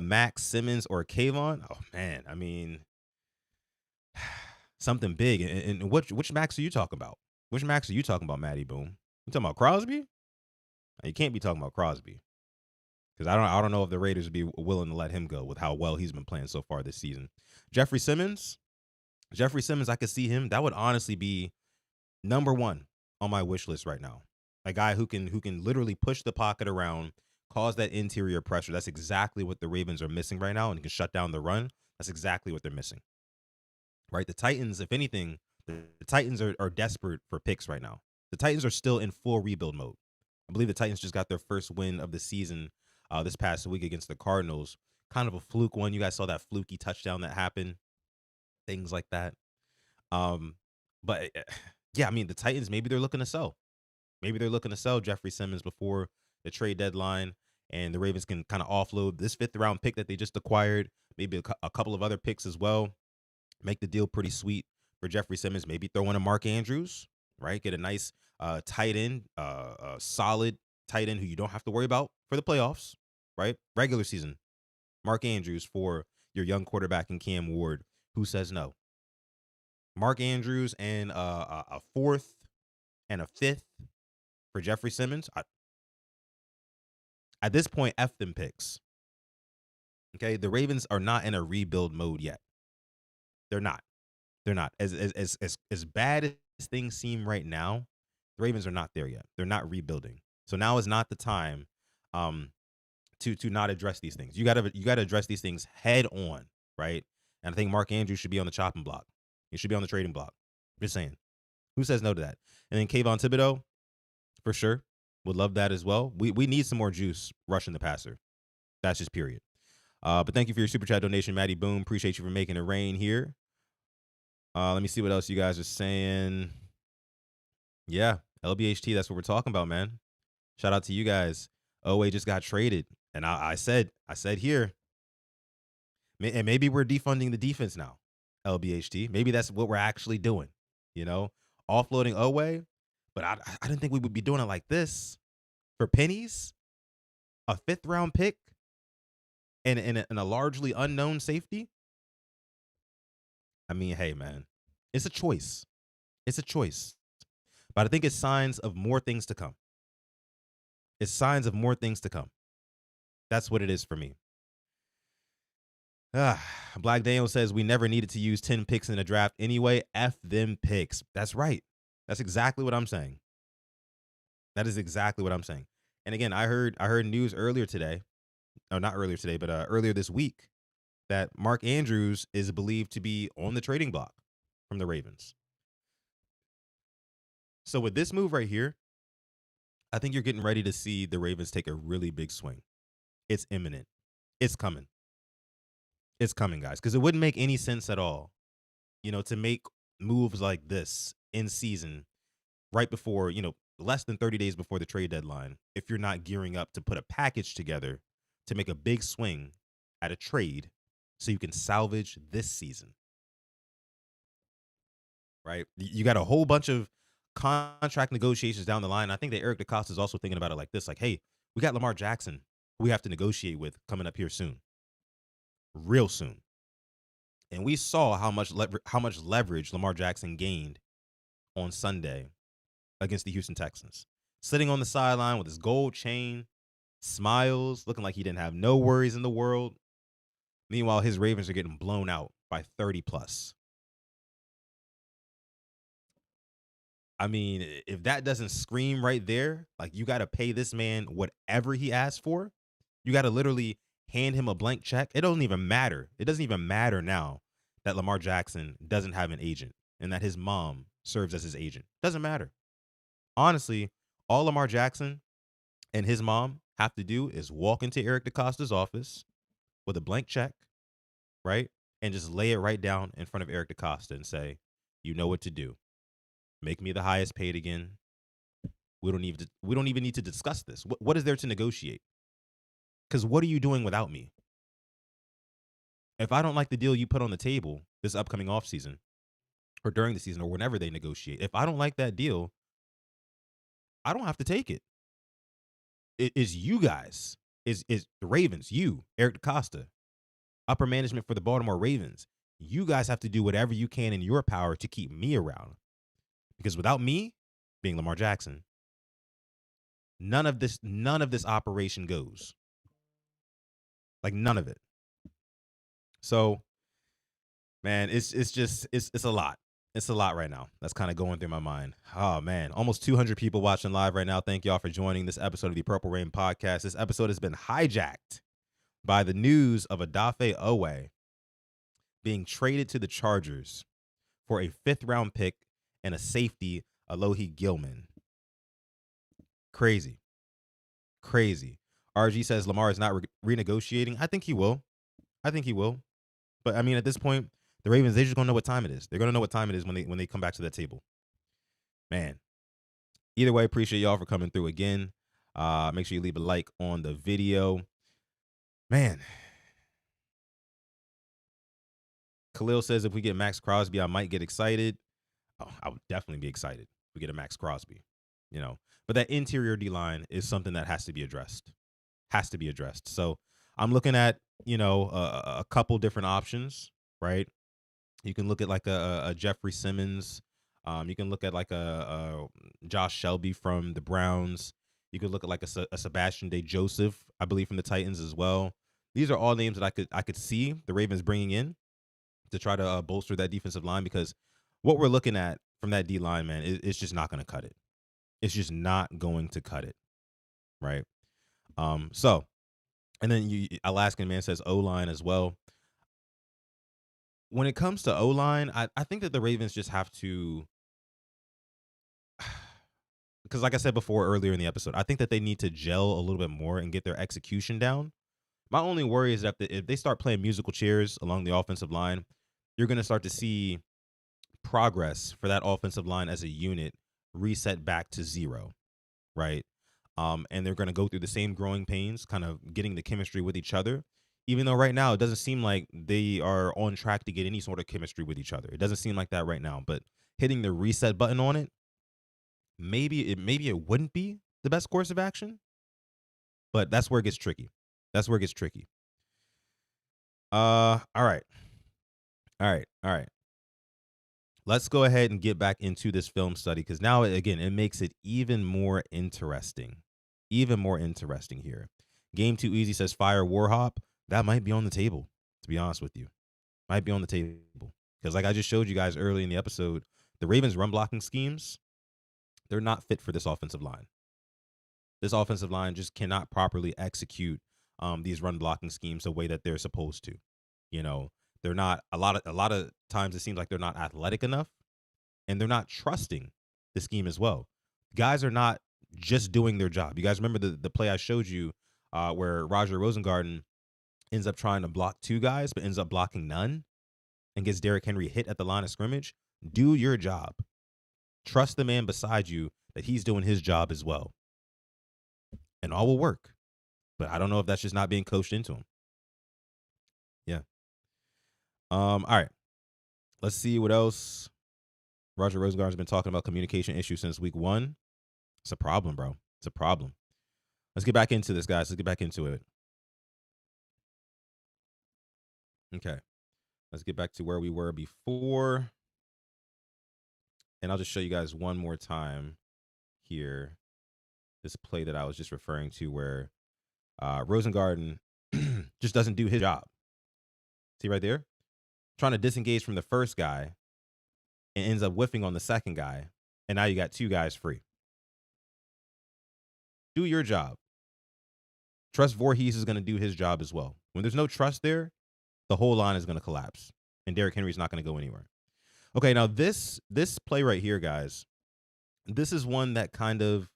Max, Simmons, or Kayvon. Oh, man. I mean, something big. And which Max are you talking about? Which Max are you talking about, Maddie Boom? You talking about Crosby? You can't be talking about Crosby. Because I don't know if the Raiders would be willing to let him go with how well he's been playing so far this season. Jeffrey Simmons, I could see him. That would honestly be number 1 on my wish list right now. A guy who can literally push the pocket around, cause that interior pressure. That's exactly what the Ravens are missing right now, and can shut down the run. That's exactly what they're missing. Right? The Titans, if anything, the Titans are desperate for picks right now. The Titans are still in full rebuild mode. I believe the Titans just got their first win of the season this past week against the Cardinals. Kind of a fluke one. You guys saw that fluky touchdown that happened. Things like that. Um, but yeah, I mean, the Titans, maybe they're looking to sell. Maybe they're looking to sell Jeffrey Simmons before the trade deadline, and the Ravens can kind of offload this 5th round pick that they just acquired, maybe a couple of other picks as well. Make the deal pretty sweet for Jeffrey Simmons. Maybe throw in a Mark Andrews, right? Get a nice tight end, a solid tight end who you don't have to worry about for the playoffs, right? Regular season, Mark Andrews for your young quarterback in Cam Ward. Who says no? Mark Andrews and a 4th and a 5th for Jeffrey Simmons. At this point, F them picks. Okay, the Ravens are not in a rebuild mode yet. They're not. They're not. As bad as things seem right now, the Ravens are not there yet. They're not rebuilding. So now is not the time um to not address these things. You gotta address these things head on, right? And I think Mark Andrews should be on the chopping block. He should be on the trading block. Just saying. Who says no to that? And then Kayvon Thibodeau, for sure. Would love that as well. We need some more juice rushing the passer. That's just period. But thank you for your super chat donation, Maddie Boom. Appreciate you for making it rain here. Let me see what else you guys are saying. Yeah, LBHT, that's what we're talking about, man. Shout out to you guys. Oweh just got traded. And I said here, and maybe we're defunding the defense now, LBHT. Maybe that's what we're actually doing, you know, offloading Oweh. But I didn't think we would be doing it like this for pennies, a 5th-round pick, and a largely unknown safety. I mean, hey, man, it's a choice. It's a choice. But I think it's signs of more things to come. It's signs of more things to come. That's what it is for me. Black Daniel says we never needed to use 10 picks in a draft anyway. F them picks. That's right. That's exactly what I'm saying. That is exactly what I'm saying. And again, I heard news earlier today. No, not earlier today, but earlier this week that Mark Andrews is believed to be on the trading block from the Ravens. So with this move right here, I think you're getting ready to see the Ravens take a really big swing. It's imminent. It's coming. It's coming, guys, because it wouldn't make any sense at all, to make moves like this in season right before, less than 30 days before the trade deadline, if you're not gearing up to put a package together to make a big swing at a trade so you can salvage this season, right? You got a whole bunch of contract negotiations down the line. I think that Eric DeCosta is also thinking about it like this, like, hey, we got Lamar Jackson who we have to negotiate with coming up here soon, real soon. And we saw how much leverage Lamar Jackson gained on Sunday against the Houston Texans. Sitting on the sideline with his gold chain, smiles, looking like he didn't have no worries in the world. Meanwhile, his Ravens are getting blown out by 30 plus. I mean, if that doesn't scream right there, like you got to pay this man whatever he asked for, you got to literally hand him a blank check. It doesn't even matter. It doesn't even matter now that Lamar Jackson doesn't have an agent and that his mom serves as his agent. Doesn't matter. Honestly, all Lamar Jackson and his mom have to do is walk into Eric DeCosta's office with a blank check, right? And just lay it right down in front of Eric DeCosta and say, you know what to do. Make me the highest paid again. We don't even need to discuss this. What is there to negotiate? Because what are you doing without me? If I don't like the deal you put on the table this upcoming offseason or during the season or whenever they negotiate, if I don't like that deal, I don't have to take it. It is you guys, is the Ravens, you, Eric DeCosta, upper management for the Baltimore Ravens. You guys have to do whatever you can in your power to keep me around. Because without me being Lamar Jackson, none of this operation goes. Like none of it. So, man, it's a lot. It's a lot right now. That's kind of going through my mind. Oh man, almost 200 people watching live right now. Thank y'all for joining this episode of the Purple Rain podcast. This episode has been hijacked by the news of Odafe Oweh being traded to the Chargers for a 5th-round pick and a safety, Alohi Gilman. Crazy. RG says Lamar is not renegotiating. I think he will. But I mean, at this point, The Ravens, they're just gonna know what time it is. They're gonna know what time it is when they come back to that table. Man. Either way, appreciate y'all for coming through again. Make sure you leave a like on the video. Man. Khalil says if we get Max Crosby, I might get excited. Oh, I would definitely be excited if we get a Max Crosby, you know. But that interior D line is something that has to be addressed. Has to be addressed. So I'm looking at, a couple different options, right? You can look at like a Jeffrey Simmons. You can look at like a Josh Shelby from the Browns. You could look at like a Sebastian Day Joseph, I believe, from the Titans as well. These are all names that I could see the Ravens bringing in to try to bolster that defensive line, because what we're looking at from that D line, man, it's just not going to cut it. It's just not going to cut it, right? So, and then Alaskan Man says O line as well. When it comes to O line, I think that the Ravens just have to, because like I said before earlier in the episode, I think that they need to gel a little bit more and get their execution down. My only worry is that if they start playing musical chairs along the offensive line, you're going to start to see progress for that offensive line as a unit reset back to zero, right? And they're going to go through the same growing pains, kind of getting the chemistry with each other. Even though right now it doesn't seem like they are on track to get any sort of chemistry with each other. It doesn't seem like that right now. But hitting the reset button on it, maybe it wouldn't be the best course of action. But that's where it gets tricky. That's where it gets tricky. All right. Let's go ahead and get back into this film study, because now, again, it makes it even more interesting. Even more interesting here. Game Too Easy says fire Warhop. That might be on the table, to be honest with you. Might be on the table. Because like I just showed you guys early in the episode, the Ravens' run blocking schemes, they're not fit for this offensive line. This offensive line just cannot properly execute these run blocking schemes the way that they're supposed to. You know, they're not a lot of times it seems like they're not athletic enough, and they're not trusting the scheme as well. Guys are not just doing their job. You guys remember the play I showed you where Roger Rosengarten ends up trying to block two guys, but ends up blocking none and gets Derrick Henry hit at the line of scrimmage? Do your job. Trust the man beside you that he's doing his job as well, and all will work. But I don't know if that's just not being coached into him. Yeah. All right. Let's see what else. Roger Rosengarten's been talking about communication issues since week 1. It's a problem, bro. It's a problem. Let's get back into this, guys. Let's get back into it. Okay. Let's get back to where we were before. And I'll just show you guys one more time here this play that I was just referring to, where Rosengarten just doesn't do his job. See right there? Trying to disengage from the first guy and ends up whiffing on the second guy. And now you got two guys free. Do your job. Trust Voorhees is going to do his job as well. When there's no trust there, the whole line is going to collapse, and Derrick Henry's not going to go anywhere. Okay, now this play right here, guys, this is one that kind of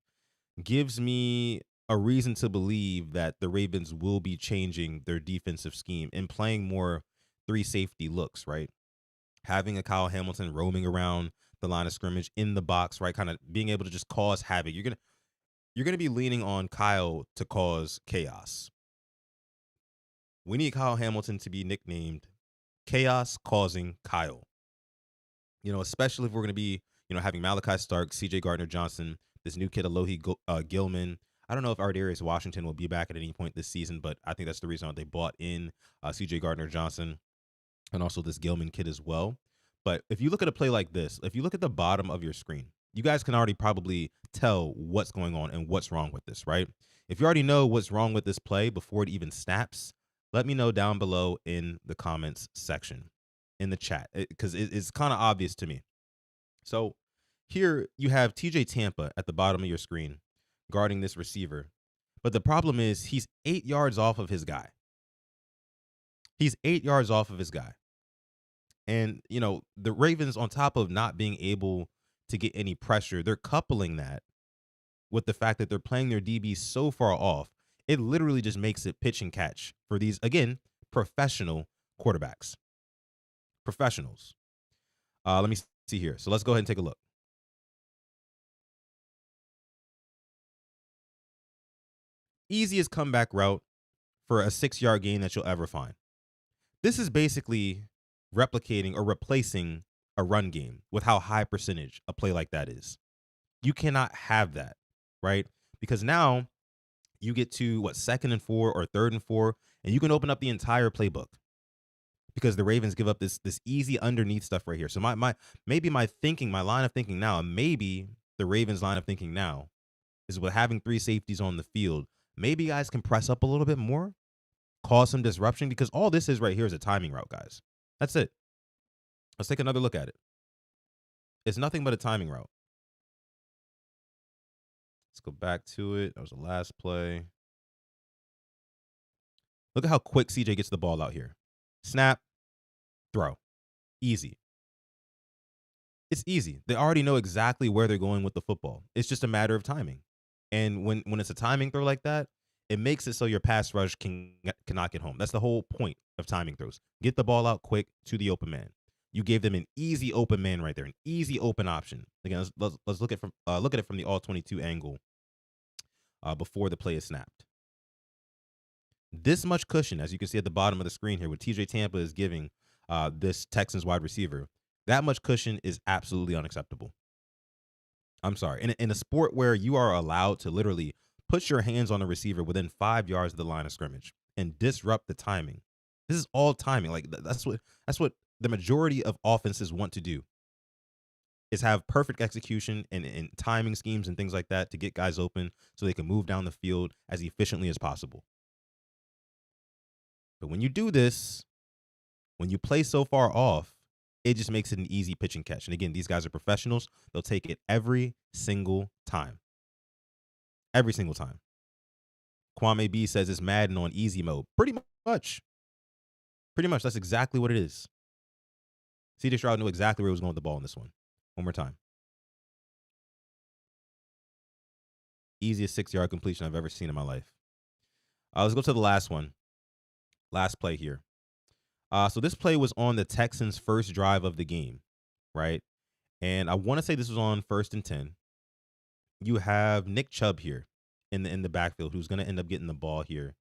gives me a reason to believe that the Ravens will be changing their defensive scheme and playing more 3 safety looks, right? Having a Kyle Hamilton roaming around the line of scrimmage in the box, right? Kind of being able to just cause havoc. You're gonna be leaning on Kyle to cause chaos. We need Kyle Hamilton to be nicknamed Chaos Causing Kyle. Especially if we're going to be, having Malachi Stark, CJ Gardner Johnson, this new kid, Alohi Gilman. I don't know if Ardarius Washington will be back at any point this season, but I think that's the reason why they bought in CJ Gardner Johnson and also this Gilman kid as well. But if you look at a play like this, if you look at the bottom of your screen, you guys can already probably tell what's going on and what's wrong with this, right? If you already know what's wrong with this play before it even snaps, let me know down below in the comments section, in the chat, because it's kind of obvious to me. So here you have TJ Tampa at the bottom of your screen guarding this receiver. But the problem is he's 8 yards off of his guy. He's 8 yards off of his guy. And, the Ravens, on top of not being able to get any pressure, they're coupling that with the fact that they're playing their DBs so far off. It literally just makes it pitch and catch for these, again, professional quarterbacks. Professionals. Let me see here. So let's go ahead and take a look. Easiest comeback route for a 6-yard gain that you'll ever find. This is basically replicating or replacing a run game with how high percentage a play like that is. You cannot have that, right? Because now you get to what, 2nd and 4 or 3rd and 4, and you can open up the entire playbook because the Ravens give up this easy underneath stuff right here. So maybe my line of thinking now, maybe the Ravens line of thinking now is with having 3 safeties on the field. Maybe guys can press up a little bit more, cause some disruption, because all this is right here is a timing route, guys. That's it. Let's take another look at it. It's nothing but a timing route. Let's go back to it. That was the last play. Look at how quick CJ gets the ball out here. Snap, throw. Easy. It's easy. They already know exactly where they're going with the football. It's just a matter of timing. And when it's a timing throw like that, it makes it so your pass rush cannot get home. That's the whole point of timing throws. Get the ball out quick to the open man. You gave them an easy open man right there, an easy open option. Again, let's look at it from the all 22 angle before the play is snapped. This much cushion, as you can see at the bottom of the screen here, what TJ Tampa is giving this Texans wide receiver, that much cushion is absolutely unacceptable. I'm sorry. In a sport where you are allowed to literally put your hands on a receiver within 5 yards of the line of scrimmage and disrupt the timing, this is all timing. Like that's what the majority of offenses want to do, is have perfect execution and timing schemes and things like that to get guys open so they can move down the field as efficiently as possible. But when you do this, when you play so far off, it just makes it an easy pitch and catch. And again, these guys are professionals. They'll take it every single time. Every single time. Kwame B says it's Madden on easy mode. Pretty much. Pretty much. That's exactly what it is. CJ Stroud knew exactly where he was going with the ball in this one. One more time. Easiest 6-yard completion I've ever seen in my life. Let's go to the last one. Last play here. So this play was on the Texans' first drive of the game, right? And I want to say this was on 1st and 10. You have Nick Chubb here in the backfield, who's going to end up getting the ball here.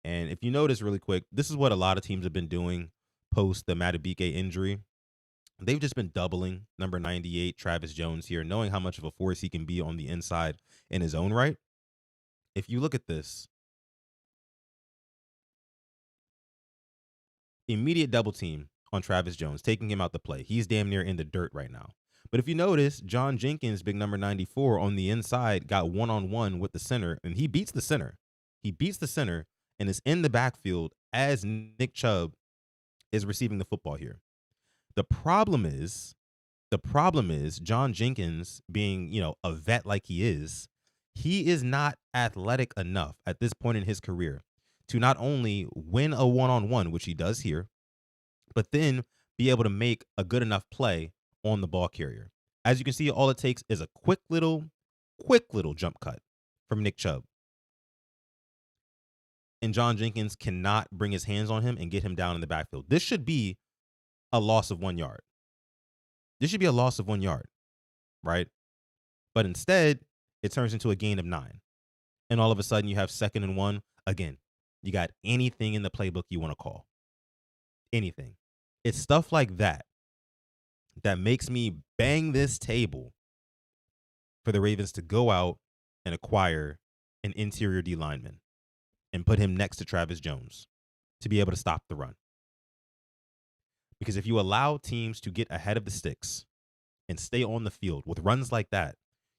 And if you notice really quick, this is what a lot of teams have been doing post the Madubuike injury. They've just been doubling number 98, Travis Jones here, knowing how much of a force he can be on the inside in his own right. If you look at this, immediate double team on Travis Jones, taking him out the play. He's damn near in the dirt right now. But if you notice, John Jenkins, big number 94 on the inside, got one-on-one with the center, and he beats the center. He beats the center and is in the backfield as Nick Chubb is receiving the football here. The problem is John Jenkins, being, a vet like he is not athletic enough at this point in his career to not only win a one-on-one, which he does here, but then be able to make a good enough play on the ball carrier. As you can see, all it takes is a quick little jump cut from Nick Chubb. And John Jenkins cannot bring his hands on him and get him down in the backfield. This should be a loss of 1 yard. This should be a loss of 1 yard, right? But instead, it turns into a gain of 9. And all of a sudden, you have 2nd and 1. Again, you got anything in the playbook you want to call. Anything. It's stuff like that that makes me bang this table for the Ravens to go out and acquire an interior D lineman and put him next to Travis Jones to be able to stop the run. Because if you allow teams to get ahead of the sticks and stay on the field with runs like that,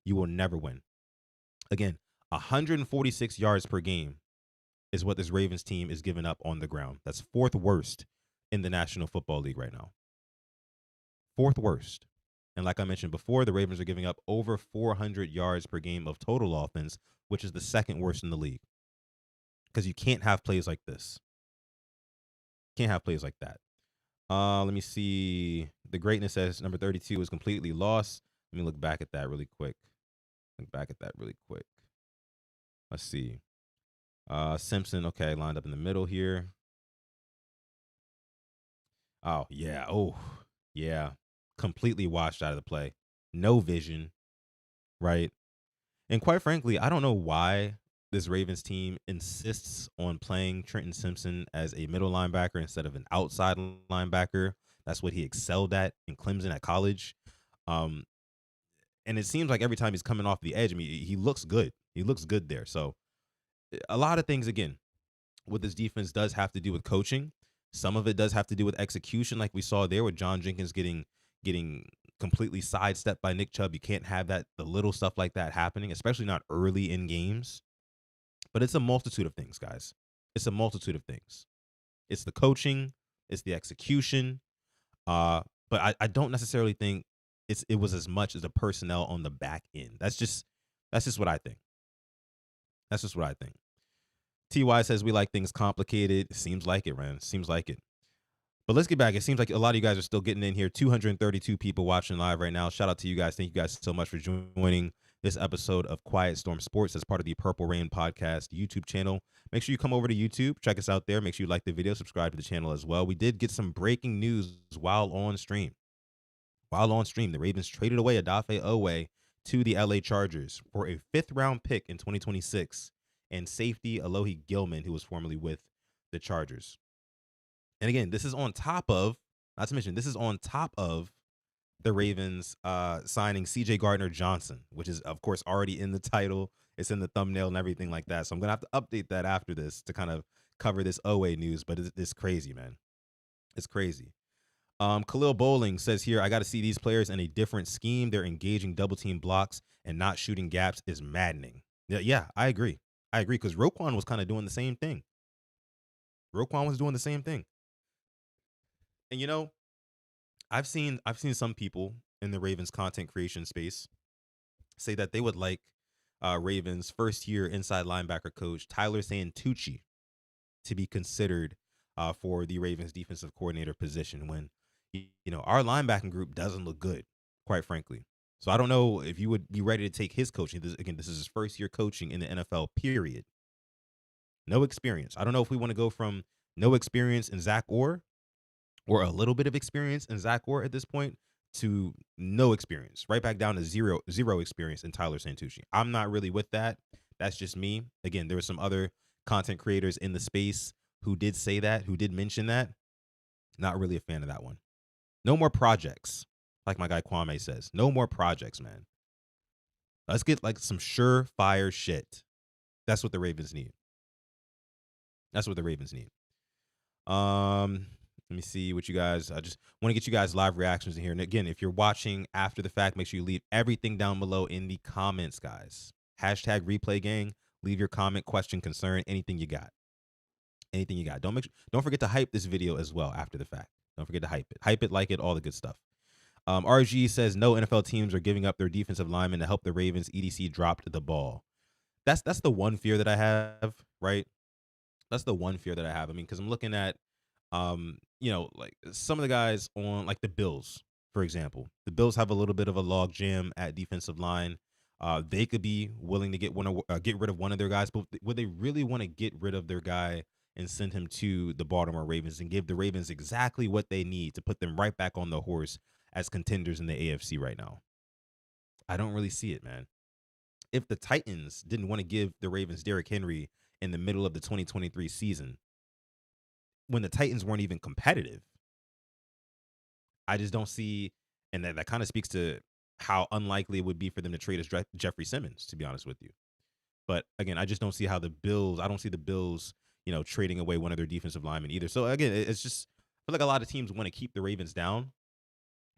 you will never win. Again, 146 yards per game is what this Ravens team is giving up on the ground. That's 4th worst in the National Football League right now. 4th worst. And like I mentioned before, the Ravens are giving up over 400 yards per game of total offense, which is the 2nd worst in the league. Because you can't have plays like this. Can't have plays like that. Let me see. The greatness says number 32 was completely lost. Let me look back at that really quick. Let's see. Simpson, okay, lined up in the middle here. Oh, yeah. Oh, yeah. Completely washed out of the play. No vision, right? And quite frankly, I don't know why this Ravens team insists on playing Trenton Simpson as a middle linebacker instead of an outside linebacker. That's what he excelled at in Clemson at college. Um, and it seems like every time he's coming off the edge, I mean, he looks good. He looks good there. So a lot of things, again, with this defense does have to do with coaching. Some of it does have to do with execution, like we saw there with John Jenkins getting completely sidestepped by Nick Chubb. You can't have the little stuff like that happening, especially not early in games. But it's a multitude of things, guys. It's a multitude of things. It's the coaching, it's the execution. Uh, but I don't necessarily think it was as much as the personnel on the back end. That's just what I think. That's just what I think. TY says we like things complicated. Seems like it, man. Seems like it. But let's get back. It seems like a lot of you guys are still getting in here. 232 people watching live right now. Shout out to you guys. Thank you guys so much for joining this episode of Quiet Storm Sports as part of the Purple Rain Podcast YouTube channel. Make sure you come over to YouTube. Check us out there. Make sure you like the video. Subscribe to the channel as well. We did get some breaking news while on stream. The Ravens traded away Odafe Oweh to the LA Chargers for a 5th-round pick in 2026 and safety Alohi Gilman, who was formerly with the Chargers. And again, this is on top of, not to mention, this is on top of the Ravens signing CJ Gardner Johnson, which is, of course, already in the title. It's in the thumbnail and everything like that. So I'm going to have to update that after this to kind of cover this Oweh news. But it's crazy, man. It's crazy. Khalil Bowling says here, I got to see these players in a different scheme. They're engaging double team blocks and not shooting gaps is maddening. Yeah, I agree. I agree because Roquan was kind of doing the same thing. And I've seen some people in the Ravens content creation space say that they would like Ravens first year inside linebacker coach Tyler Santucci to be considered for the Ravens defensive coordinator position when our linebacking group doesn't look good, quite frankly. So I don't know if you would be ready to take his coaching. This is his first year coaching in the NFL, period. No experience. I don't know if we want to go from no experience in Zach Orr or a little bit of experience in Zach Orr at this point to no experience, right back down to zero experience in Tyler Santucci. I'm not really with that. That's just me. Again, there were some other content creators in the space who did say that, who did mention that. Not really a fan of that one. No more projects, like my guy Kwame says. No more projects, man. Let's get like some surefire shit. That's what the Ravens need. That's what the Ravens need. Let me see what you guys. I just want to get you guys live reactions in here. And again, if you're watching after the fact, make sure you leave everything down below in the comments, guys. Hashtag replay gang. Leave your comment, question, concern, anything you got. Anything you got. Don't forget to hype this video as well after the fact. Don't forget to hype it. Hype it, like it, all the good stuff. RG says no NFL teams are giving up their defensive linemen to help the Ravens. EDC dropped the ball. That's the one fear that I have, right? That's the one fear that I have. I mean, because I'm looking at like some of the guys on like the Bills, for example. The Bills have a little bit of a log jam at defensive line. They could be willing to get rid of one of their guys, but would they really want to get rid of their guy and send him to the Baltimore Ravens and give the Ravens exactly what they need to put them right back on the horse as contenders in the AFC right now? I don't really see it, man. If the Titans didn't want to give the Ravens Derrick Henry in the middle of the 2023 season, when the Titans weren't even competitive, I just don't see, and that kind of speaks to how unlikely it would be for them to trade us Jeffrey Simmons, to be honest with you. But again, I just don't see how I don't see the Bills, trading away one of their defensive linemen either. So again, it's just, I feel like a lot of teams want to keep the Ravens down,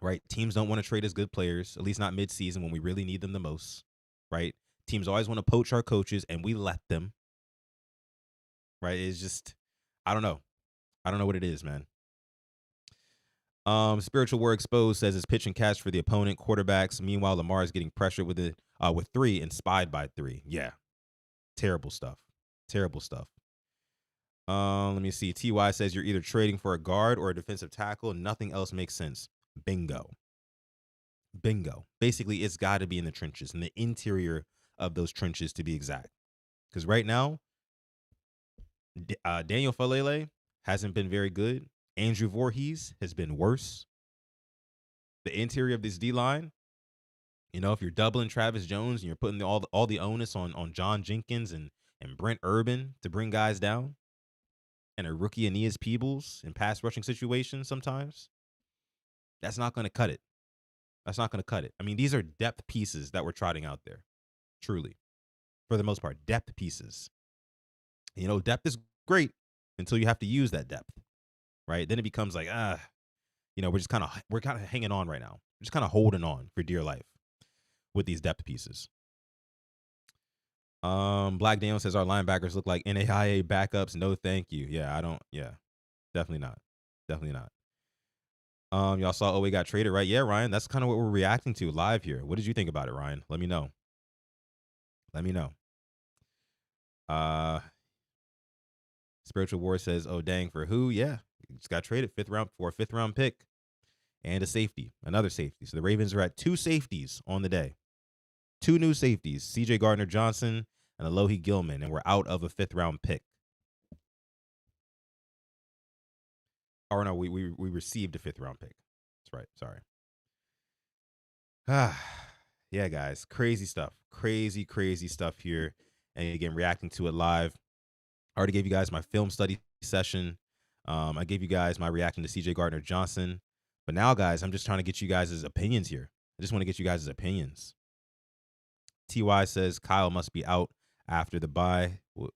right? Teams don't want to trade as good players, at least not midseason when we really need them the most, right? Teams always want to poach our coaches, and we let them, right? It's just, I don't know. I don't know what it is, man. Spiritual War Exposed says it's pitch and catch for the opponent quarterbacks. Meanwhile, Lamar is getting pressured with 3 and spied by 3. Yeah, terrible stuff. Terrible stuff. Let me see. TY says you're either trading for a guard or a defensive tackle. Nothing else makes sense. Bingo. Basically, it's got to be in the trenches, in the interior of those trenches to be exact. Because right now, Daniel Falele hasn't been very good. Andrew Voorhees has been worse. The interior of this D line, if you're doubling Travis Jones and you're putting all the onus on John Jenkins and Brent Urban to bring guys down, and a rookie Aeneas Peebles in pass rushing situations sometimes, that's not going to cut it. That's not going to cut it. I mean, these are depth pieces that we're trotting out there, truly, for the most part, depth pieces. Depth is great until you have to use that depth, right? Then it becomes like, we're kind of hanging on right now. We're just kind of holding on for dear life with these depth pieces. Black Daniel says our linebackers look like NAIA backups. No, thank you. Yeah, I don't. Yeah, definitely not. Definitely not. Y'all saw Oweh got traded, right? Yeah, Ryan. That's kind of what we're reacting to live here. What did you think about it, Ryan? Let me know. Let me know. Spiritual War says, "Oh dang, for who? Yeah, just got traded for a fifth round pick and a safety, another safety. So the Ravens are at 2 safeties on the day, 2 new safeties, CJ Gardner Johnson and Alohi Gilman, and we're out of a 5th round pick. Or no, we received a 5th round pick. That's right. Sorry. Yeah, guys, crazy stuff, crazy stuff here, and again, reacting to it live. I already gave you guys my film study session. I gave you guys my reaction to CJ Gardner Johnson. But now, guys, I'm just trying to get you guys' opinions here. I just want to get you guys' opinions. TY says Kyle must be out after the bye. I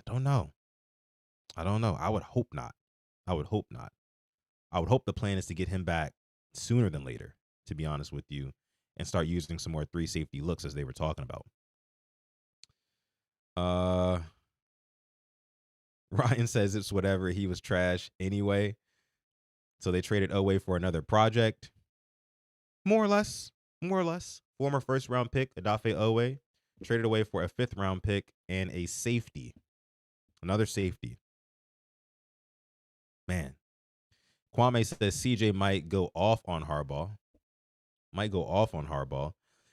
don't know. I would hope not. I would hope the plan is to get him back sooner than later, to be honest with you, and start using some more 3 safety looks as they were talking about. Ryan says it's whatever. He was trash anyway. So they traded Oweh for another project. More or less. Former 1st round pick, Odafe Oweh, traded away for a 5th round pick and a safety. Another safety. Man. Kwame says CJ might go off on Harbaugh.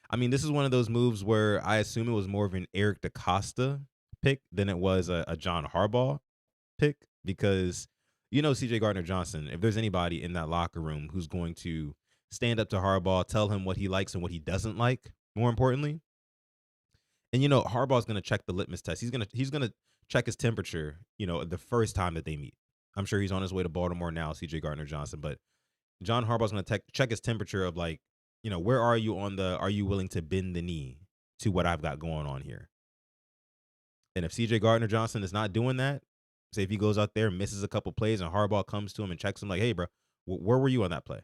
I mean, this is one of those moves where I assume it was more of an Eric DeCosta pick than it was a John Harbaugh pick, because CJ Gardner Johnson, if there's anybody in that locker room who's going to stand up to Harbaugh, tell him what he likes and what he doesn't like, more importantly. And Harbaugh's going to check the litmus test. He's going to check his temperature, the first time that they meet. I'm sure he's on his way to Baltimore now, CJ Gardner Johnson, but John Harbaugh's going to check his temperature of like, where are you are you willing to bend the knee to what I've got going on here? And if CJ Gardner Johnson is not doing that, say if he goes out there and misses a couple plays and Harbaugh comes to him and checks him like, hey, bro, where were you on that play?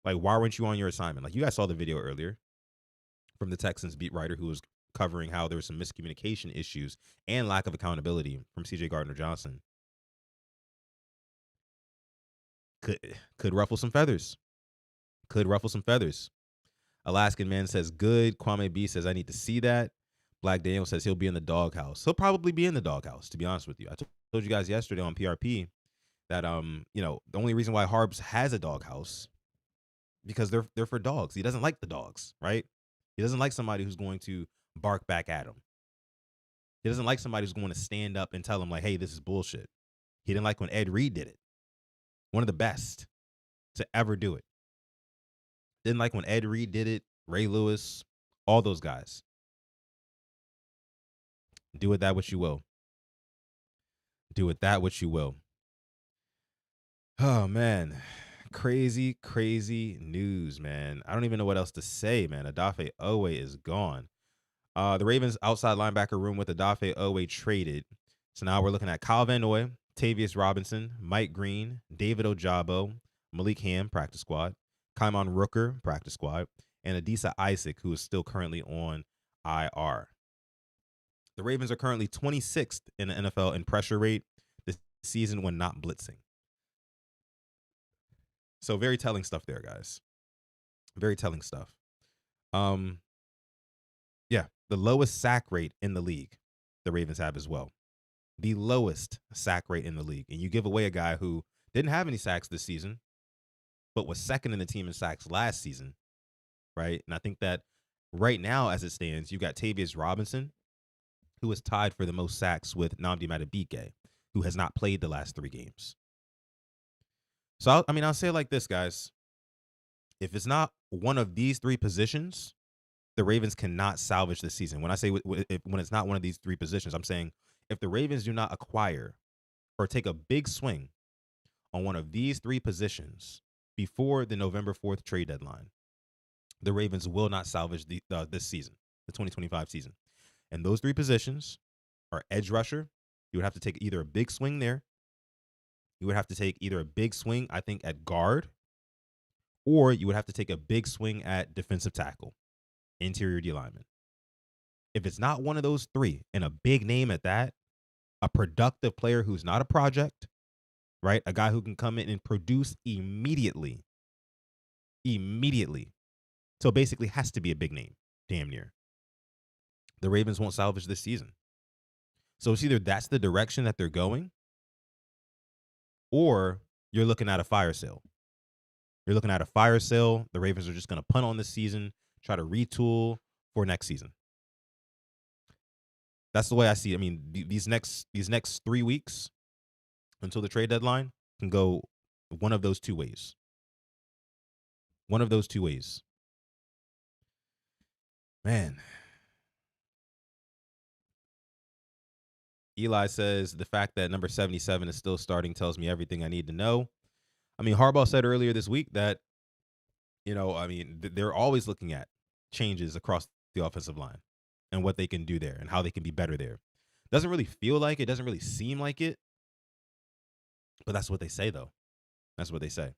Like, why weren't you on your assignment? Like, you guys saw the video earlier from the Texans beat writer who was covering how there was some miscommunication issues and lack of accountability from CJ Gardner Johnson. Could ruffle some feathers. Alaskan Man says, good. Kwame B says, I need to see that. Black Daniel says he'll be in the doghouse. He'll probably be in the doghouse, to be honest with you. I told you guys yesterday on PRP that, the only reason why Harbs has a doghouse, because they're for dogs. He doesn't like the dogs, right? He doesn't like somebody who's going to bark back at him. He doesn't like somebody who's going to stand up and tell him like, hey, this is bullshit. He didn't like when Ed Reed did it. One of the best to ever do it. Didn't like when Ed Reed did it, Ray Lewis, all those guys. Do with that what you will. Oh, man. Crazy news, man. I don't even know what else to say, man. Odafe Oweh is gone. The Ravens outside linebacker room with Odafe Oweh traded. So now we're looking at Kyle Van Noy, Tavius Robinson, Mike Green, David Ojabo, Malik Ham, practice squad, Kaimon Rooker, practice squad, and Adisa Isaac, who is still currently on IR. The Ravens are currently 26th in the NFL in pressure rate this season when not blitzing. So very telling stuff there, guys. Very telling stuff. Yeah, the lowest sack rate in the league, the Ravens have as well. The lowest sack rate in the league. And you give away a guy who didn't have any sacks this season, but was second in the team in sacks last season, right? And I think that right now, as it stands, you got Tavius Robinson, who is tied for the most sacks with Nnamdi Madubuike, who has not played the last 3 games. So, I'll say it like this, guys. If it's not one of these 3 positions, the Ravens cannot salvage the season. When I say when it's not one of these 3 positions, I'm saying if the Ravens do not acquire or take a big swing on one of these 3 positions before the November 4th trade deadline, the Ravens will not salvage this season, the 2025 season. And those 3 positions are edge rusher. You would have to take either a big swing there. You would have to take either a big swing, I think, at guard, or you would have to take a big swing at defensive tackle, interior D lineman. If it's not one of those 3 and a big name at that, a productive player who's not a project, right? A guy who can come in and produce immediately. So basically has to be a big name, damn near. The Ravens won't salvage this season. So it's either that's the direction that they're going, or you're looking at a fire sale. You're looking at a fire sale. The Ravens are just going to punt on this season, try to retool for next season. That's the way I see it. I mean, these next 3 weeks until the trade deadline can go one of those 2 ways. One of those 2 ways. Man. Eli says the fact that number 77 is still starting tells me everything I need to know. I mean, Harbaugh said earlier this week that, they're always looking at changes across the offensive line and what they can do there and how they can be better there. Doesn't really feel like it, doesn't really seem like it, but that's what they say, though. That's what they say.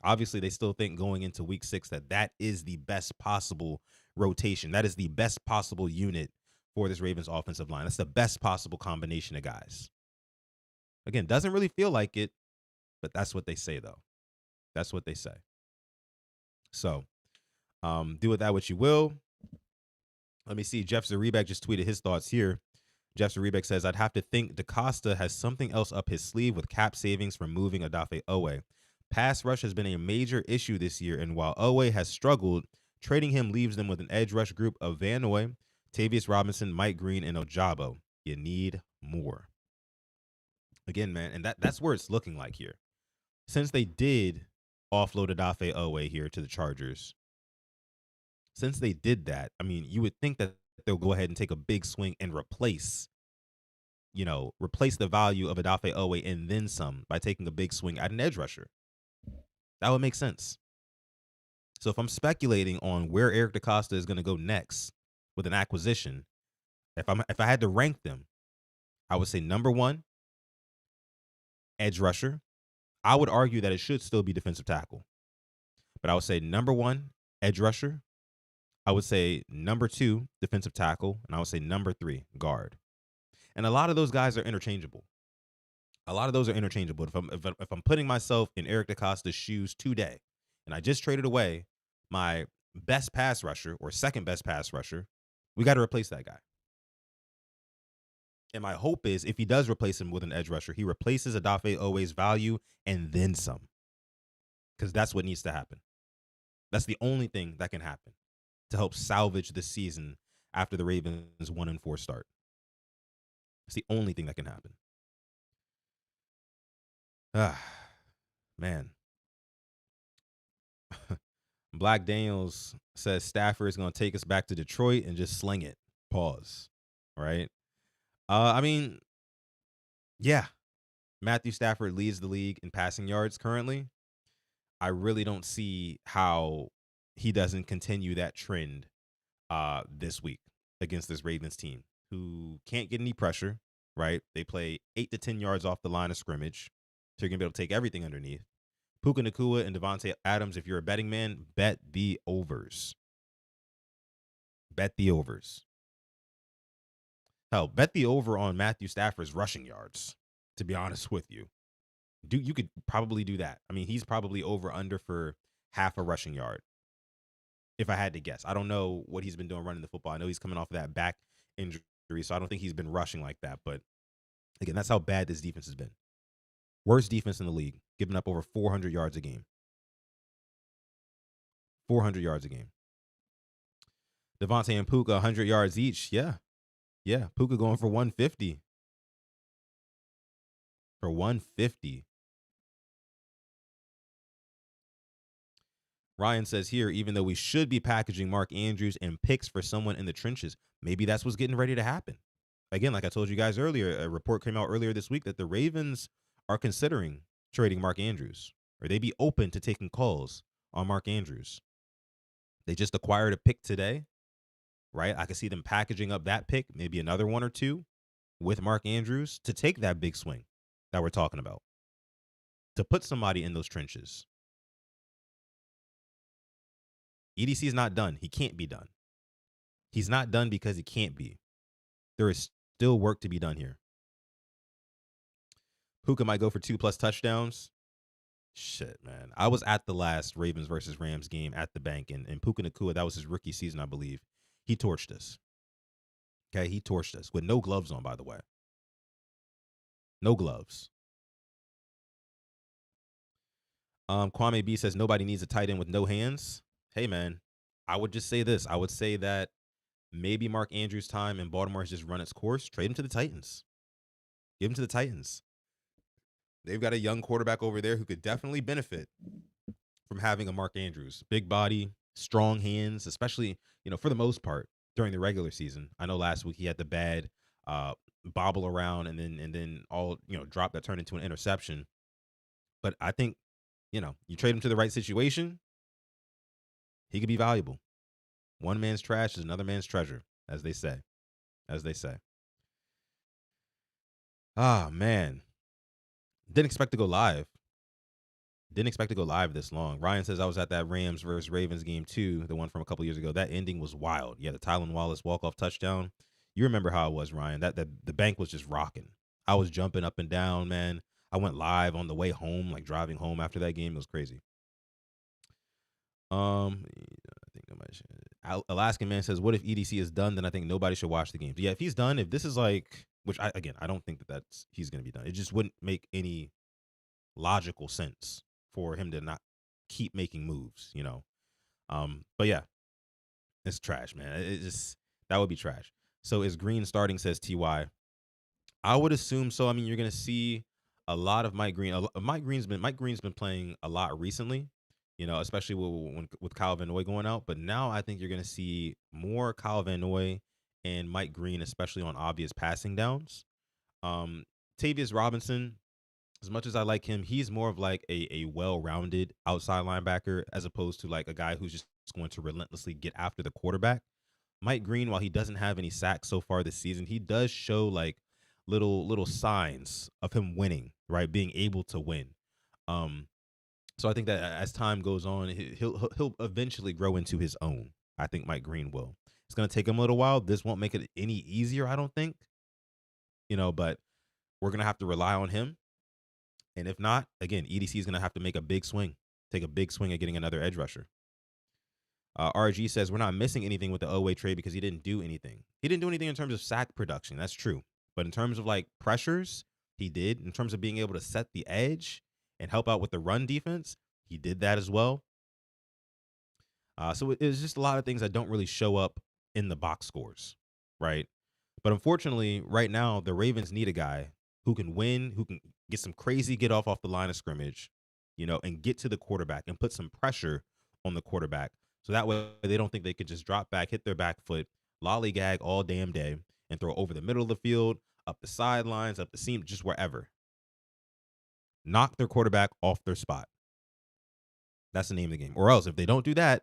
Obviously, they still think going into week 6 that is the best possible rotation. That is the best possible unit for this Ravens offensive line. That's the best possible combination of guys. Again, doesn't really feel like it, but that's what they say, though. That's what they say. So, do with that what you will. Let me see. Jeff Zarebeck just tweeted his thoughts here. Jeff Zarebeck says, I'd have to think DaCosta has something else up his sleeve with cap savings from moving Odafe Oweh. Pass rush has been a major issue this year, and while Oweh has struggled, trading him leaves them with an edge rush group of Van Noy, Tavius Robinson, Mike Green, and Ojabo. You need more. Again, man, and that's where it's looking like here. Since they did offload Odafe Oweh here to the Chargers, since they did that, I mean, you would think that they'll go ahead and take a big swing and replace the value of Odafe Oweh and then some by taking a big swing at an edge rusher. That would make sense. So if I'm speculating on where Eric DaCosta is going to go next with an acquisition, if I had to rank them, I would say number 1, edge rusher. I would argue that it should still be defensive tackle. But I would say number 1, edge rusher. I would say number 2, defensive tackle. And I would say number 3, guard. And a lot of those guys are interchangeable. If I'm putting myself in Eric DaCosta's shoes today, and I just traded away my best pass rusher or second best pass rusher, we got to replace that guy. And my hope is if he does replace him with an edge rusher, he replaces Odafe Oweh's value and then some. Because that's what needs to happen. That's the only thing that can happen to help salvage the season after the Ravens 1-4 start. It's the only thing that can happen. Man. Black Daniels says Stafford is going to take us back to Detroit and just sling it. Pause. Right? Yeah. Matthew Stafford leads the league in passing yards currently. I really don't see how he doesn't continue that trend this week against this Ravens team who can't get any pressure, right? They play 8 to 10 yards off the line of scrimmage. So you're going to be able to take everything underneath. Puka Nacua and Devontae Adams, if you're a betting man, bet the overs. Bet the overs. Hell, bet the over on Matthew Stafford's rushing yards, to be honest with you. You could probably do that. I mean, he's probably over under for half a rushing yard, if I had to guess. I don't know what he's been doing running the football. I know he's coming off of that back injury, so I don't think he's been rushing like that. But again, that's how bad this defense has been. Worst defense in the league, giving up over 400 yards a game. 400 yards a game. Devontae and Puka, 100 yards each. Yeah. Puka going for 150. for 150. Ryan says here, even though we should be packaging Mark Andrews and picks for someone in the trenches, maybe that's what's getting ready to happen. Again, like I told you guys earlier, a report came out earlier this week that the Ravens are considering trading Mark Andrews, or they'd be open to taking calls on Mark Andrews. They just acquired a pick today, right? I could see them packaging up that pick, maybe another one or two with Mark Andrews to take that big swing that we're talking about, to put somebody in those trenches. EDC is not done. He can't be done. He's not done because he can't be. There is still work to be done here. Puka might go for 2+ touchdowns. Shit, man. I was at the last Ravens versus Rams game at the bank, and Puka Nacua, that was his rookie season, I believe. He torched us. Okay, he torched us with no gloves on, by the way. No gloves. Kwame B says nobody needs a tight end with no hands. Hey, man, I would just say this. I would say that maybe Mark Andrews' time in Baltimore has just run its course. Trade him to the Titans. Give him to the Titans. They've got a young quarterback over there who could definitely benefit from having a Mark Andrews. Big body, strong hands, especially, for the most part during the regular season. I know last week he had the bad bobble around and then all, drop that turned into an interception. But I think, you trade him to the right situation, he could be valuable. One man's trash is another man's treasure, as they say. Ah, man. Didn't expect to go live. This long. Ryan says I was at that Rams versus Ravens game too, the one from a couple years ago. That ending was wild. Yeah, the Tylan Wallace walk-off touchdown. You remember how it was, Ryan. That the bank was just rocking. I was jumping up and down, man. I went live on the way home, like driving home after that game. It was crazy. I think nobody should. Alaskan Man says, what if EDC is done? Then I think nobody should watch the games. Yeah, if he's done, if this is like, which I don't think that's he's going to be done. It just wouldn't make any logical sense for him to not keep making moves, But yeah, it's trash, man. It just, that would be trash. So is Green starting, says TY. I would assume so. I mean, you're going to see a lot of Mike Green. Mike Green's been playing a lot recently, especially with Kyle Van Noy going out. But now I think you're going to see more Kyle Van Noy and Mike Green, especially on obvious passing downs. Tavius Robinson, as much as I like him, he's more of like a well-rounded outside linebacker as opposed to like a guy who's just going to relentlessly get after the quarterback. Mike Green, while he doesn't have any sacks so far this season, he does show like little signs of him winning, right? Being able to win. So I think that as time goes on, he'll eventually grow into his own. I think Mike Green will. It's going to take him a little while. This won't make it any easier, I don't think. But we're going to have to rely on him. And if not, again, EDC is going to have to make a big swing, take a big swing at getting another edge rusher. RG says we're not missing anything with the Oweh trade because he didn't do anything. He didn't do anything in terms of sack production. That's true. But in terms of like pressures, he did. In terms of being able to set the edge and help out with the run defense, he did that as well. So it's just a lot of things that don't really show up in the box scores, right? But unfortunately, right now, the Ravens need a guy who can win, who can get some crazy get off the line of scrimmage, and get to the quarterback and put some pressure on the quarterback. So that way they don't think they could just drop back, hit their back foot, lollygag all damn day, and throw over the middle of the field, up the sidelines, up the seam, just wherever. Knock their quarterback off their spot. That's the name of the game. Or else, if they don't do that,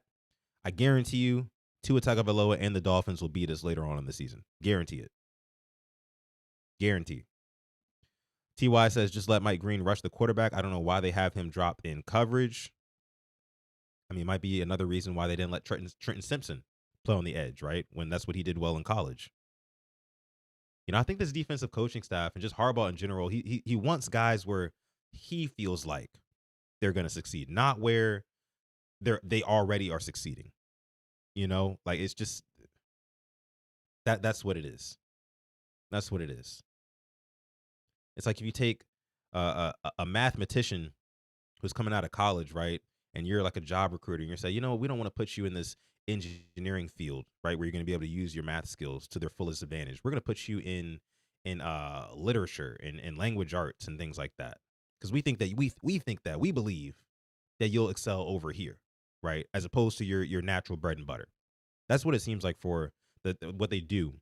I guarantee you, Tua Tagovailoa and the Dolphins will beat us later on in the season. Guarantee it. Guarantee. TY says, just let Mike Green rush the quarterback. I don't know why they have him drop in coverage. I mean, it might be another reason why they didn't let Trenton Simpson play on the edge, right? When that's what he did well in college. I think this defensive coaching staff and just Harbaugh in general, he wants guys where he feels like they're going to succeed, not where they already are succeeding. Like it's just that's what it is. That's what it is. It's like if you take a mathematician who's coming out of college, right? And you're like a job recruiter and you're saying, we don't want to put you in this engineering field, right? Where you're going to be able to use your math skills to their fullest advantage. We're going to put you in in literature and language arts and things like that. Because we believe that you'll excel over here, right? As opposed to your natural bread and butter. That's what it seems like for what they do,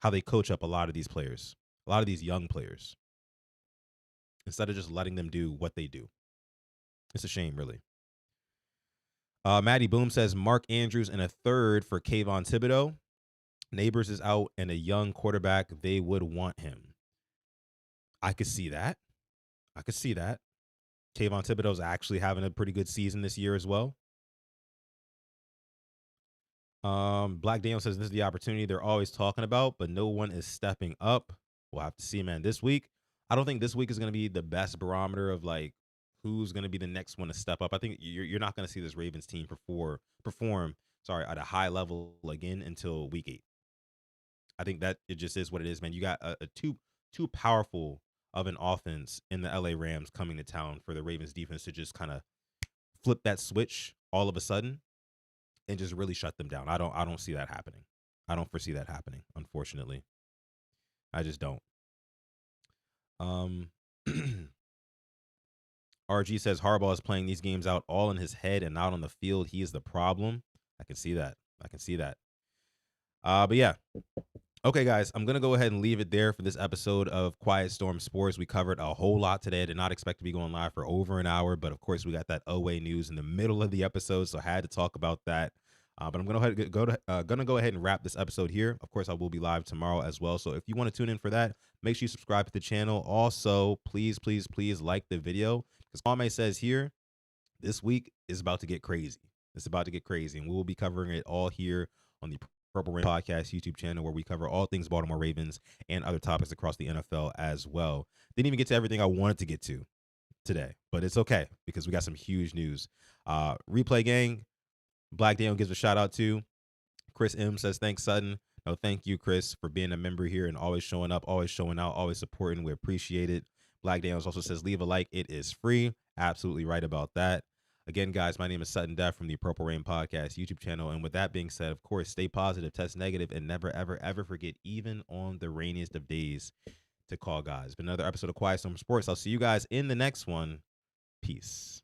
how they coach up a lot of these players, a lot of these young players, instead of just letting them do what they do. It's a shame, really. Maddie Boom says Mark Andrews and a third for Kayvon Thibodeau. Neighbors is out and a young quarterback. They would want him. I could see that. I could see that. Kayvon Thibodeau's actually having a pretty good season this year as well. Black Daniel says this is the opportunity they're always talking about, but no one is stepping up. We'll have to see, man. This week, I don't think this week is going to be the best barometer of like who's going to be the next one to step up. I think you're not going to see this Ravens team perform at a high level again until week 8. I think that it just is what it is, man. You got a too powerful of an offense in the LA Rams coming to town for the Ravens defense to just kind of flip that switch all of a sudden and just really shut them down. I don't see that happening. I don't foresee that happening, unfortunately. I just don't. RG says Harbaugh is playing these games out all in his head and not on the field. He is the problem. I can see that. But yeah. Okay, guys, I'm going to go ahead and leave it there for this episode of Quiet Storm Sports. We covered a whole lot today. I did not expect to be going live for over an hour, but of course, we got that Oweh news in the middle of the episode, so I had to talk about that. But I'm going to go ahead and wrap this episode here. Of course, I will be live tomorrow as well. So if you want to tune in for that, make sure you subscribe to the channel. Also, please like the video, because Kwame says here, this week is about to get crazy. It's about to get crazy, and we will be covering it all here on the Purple Rain Podcast YouTube channel, where we cover all things Baltimore Ravens and other topics across the NFL as well. Didn't even get to everything I wanted to get to today, but it's okay because we got some huge news. Replay Gang, Black Daniel gives a shout out to Chris M. Says thanks, Sutton. No, thank you, Chris, for being a member here and always showing up, always showing out, always supporting. We appreciate it. Black Daniels also says leave a like. It is free. Absolutely right about that. Again, guys, my name is Sutton Def from the Purple Rain Podcast YouTube channel. And with that being said, of course, stay positive, test negative, and never, ever, ever forget, even on the rainiest of days, to call guys. But another episode of Quiet Storm Sports. I'll see you guys in the next one. Peace.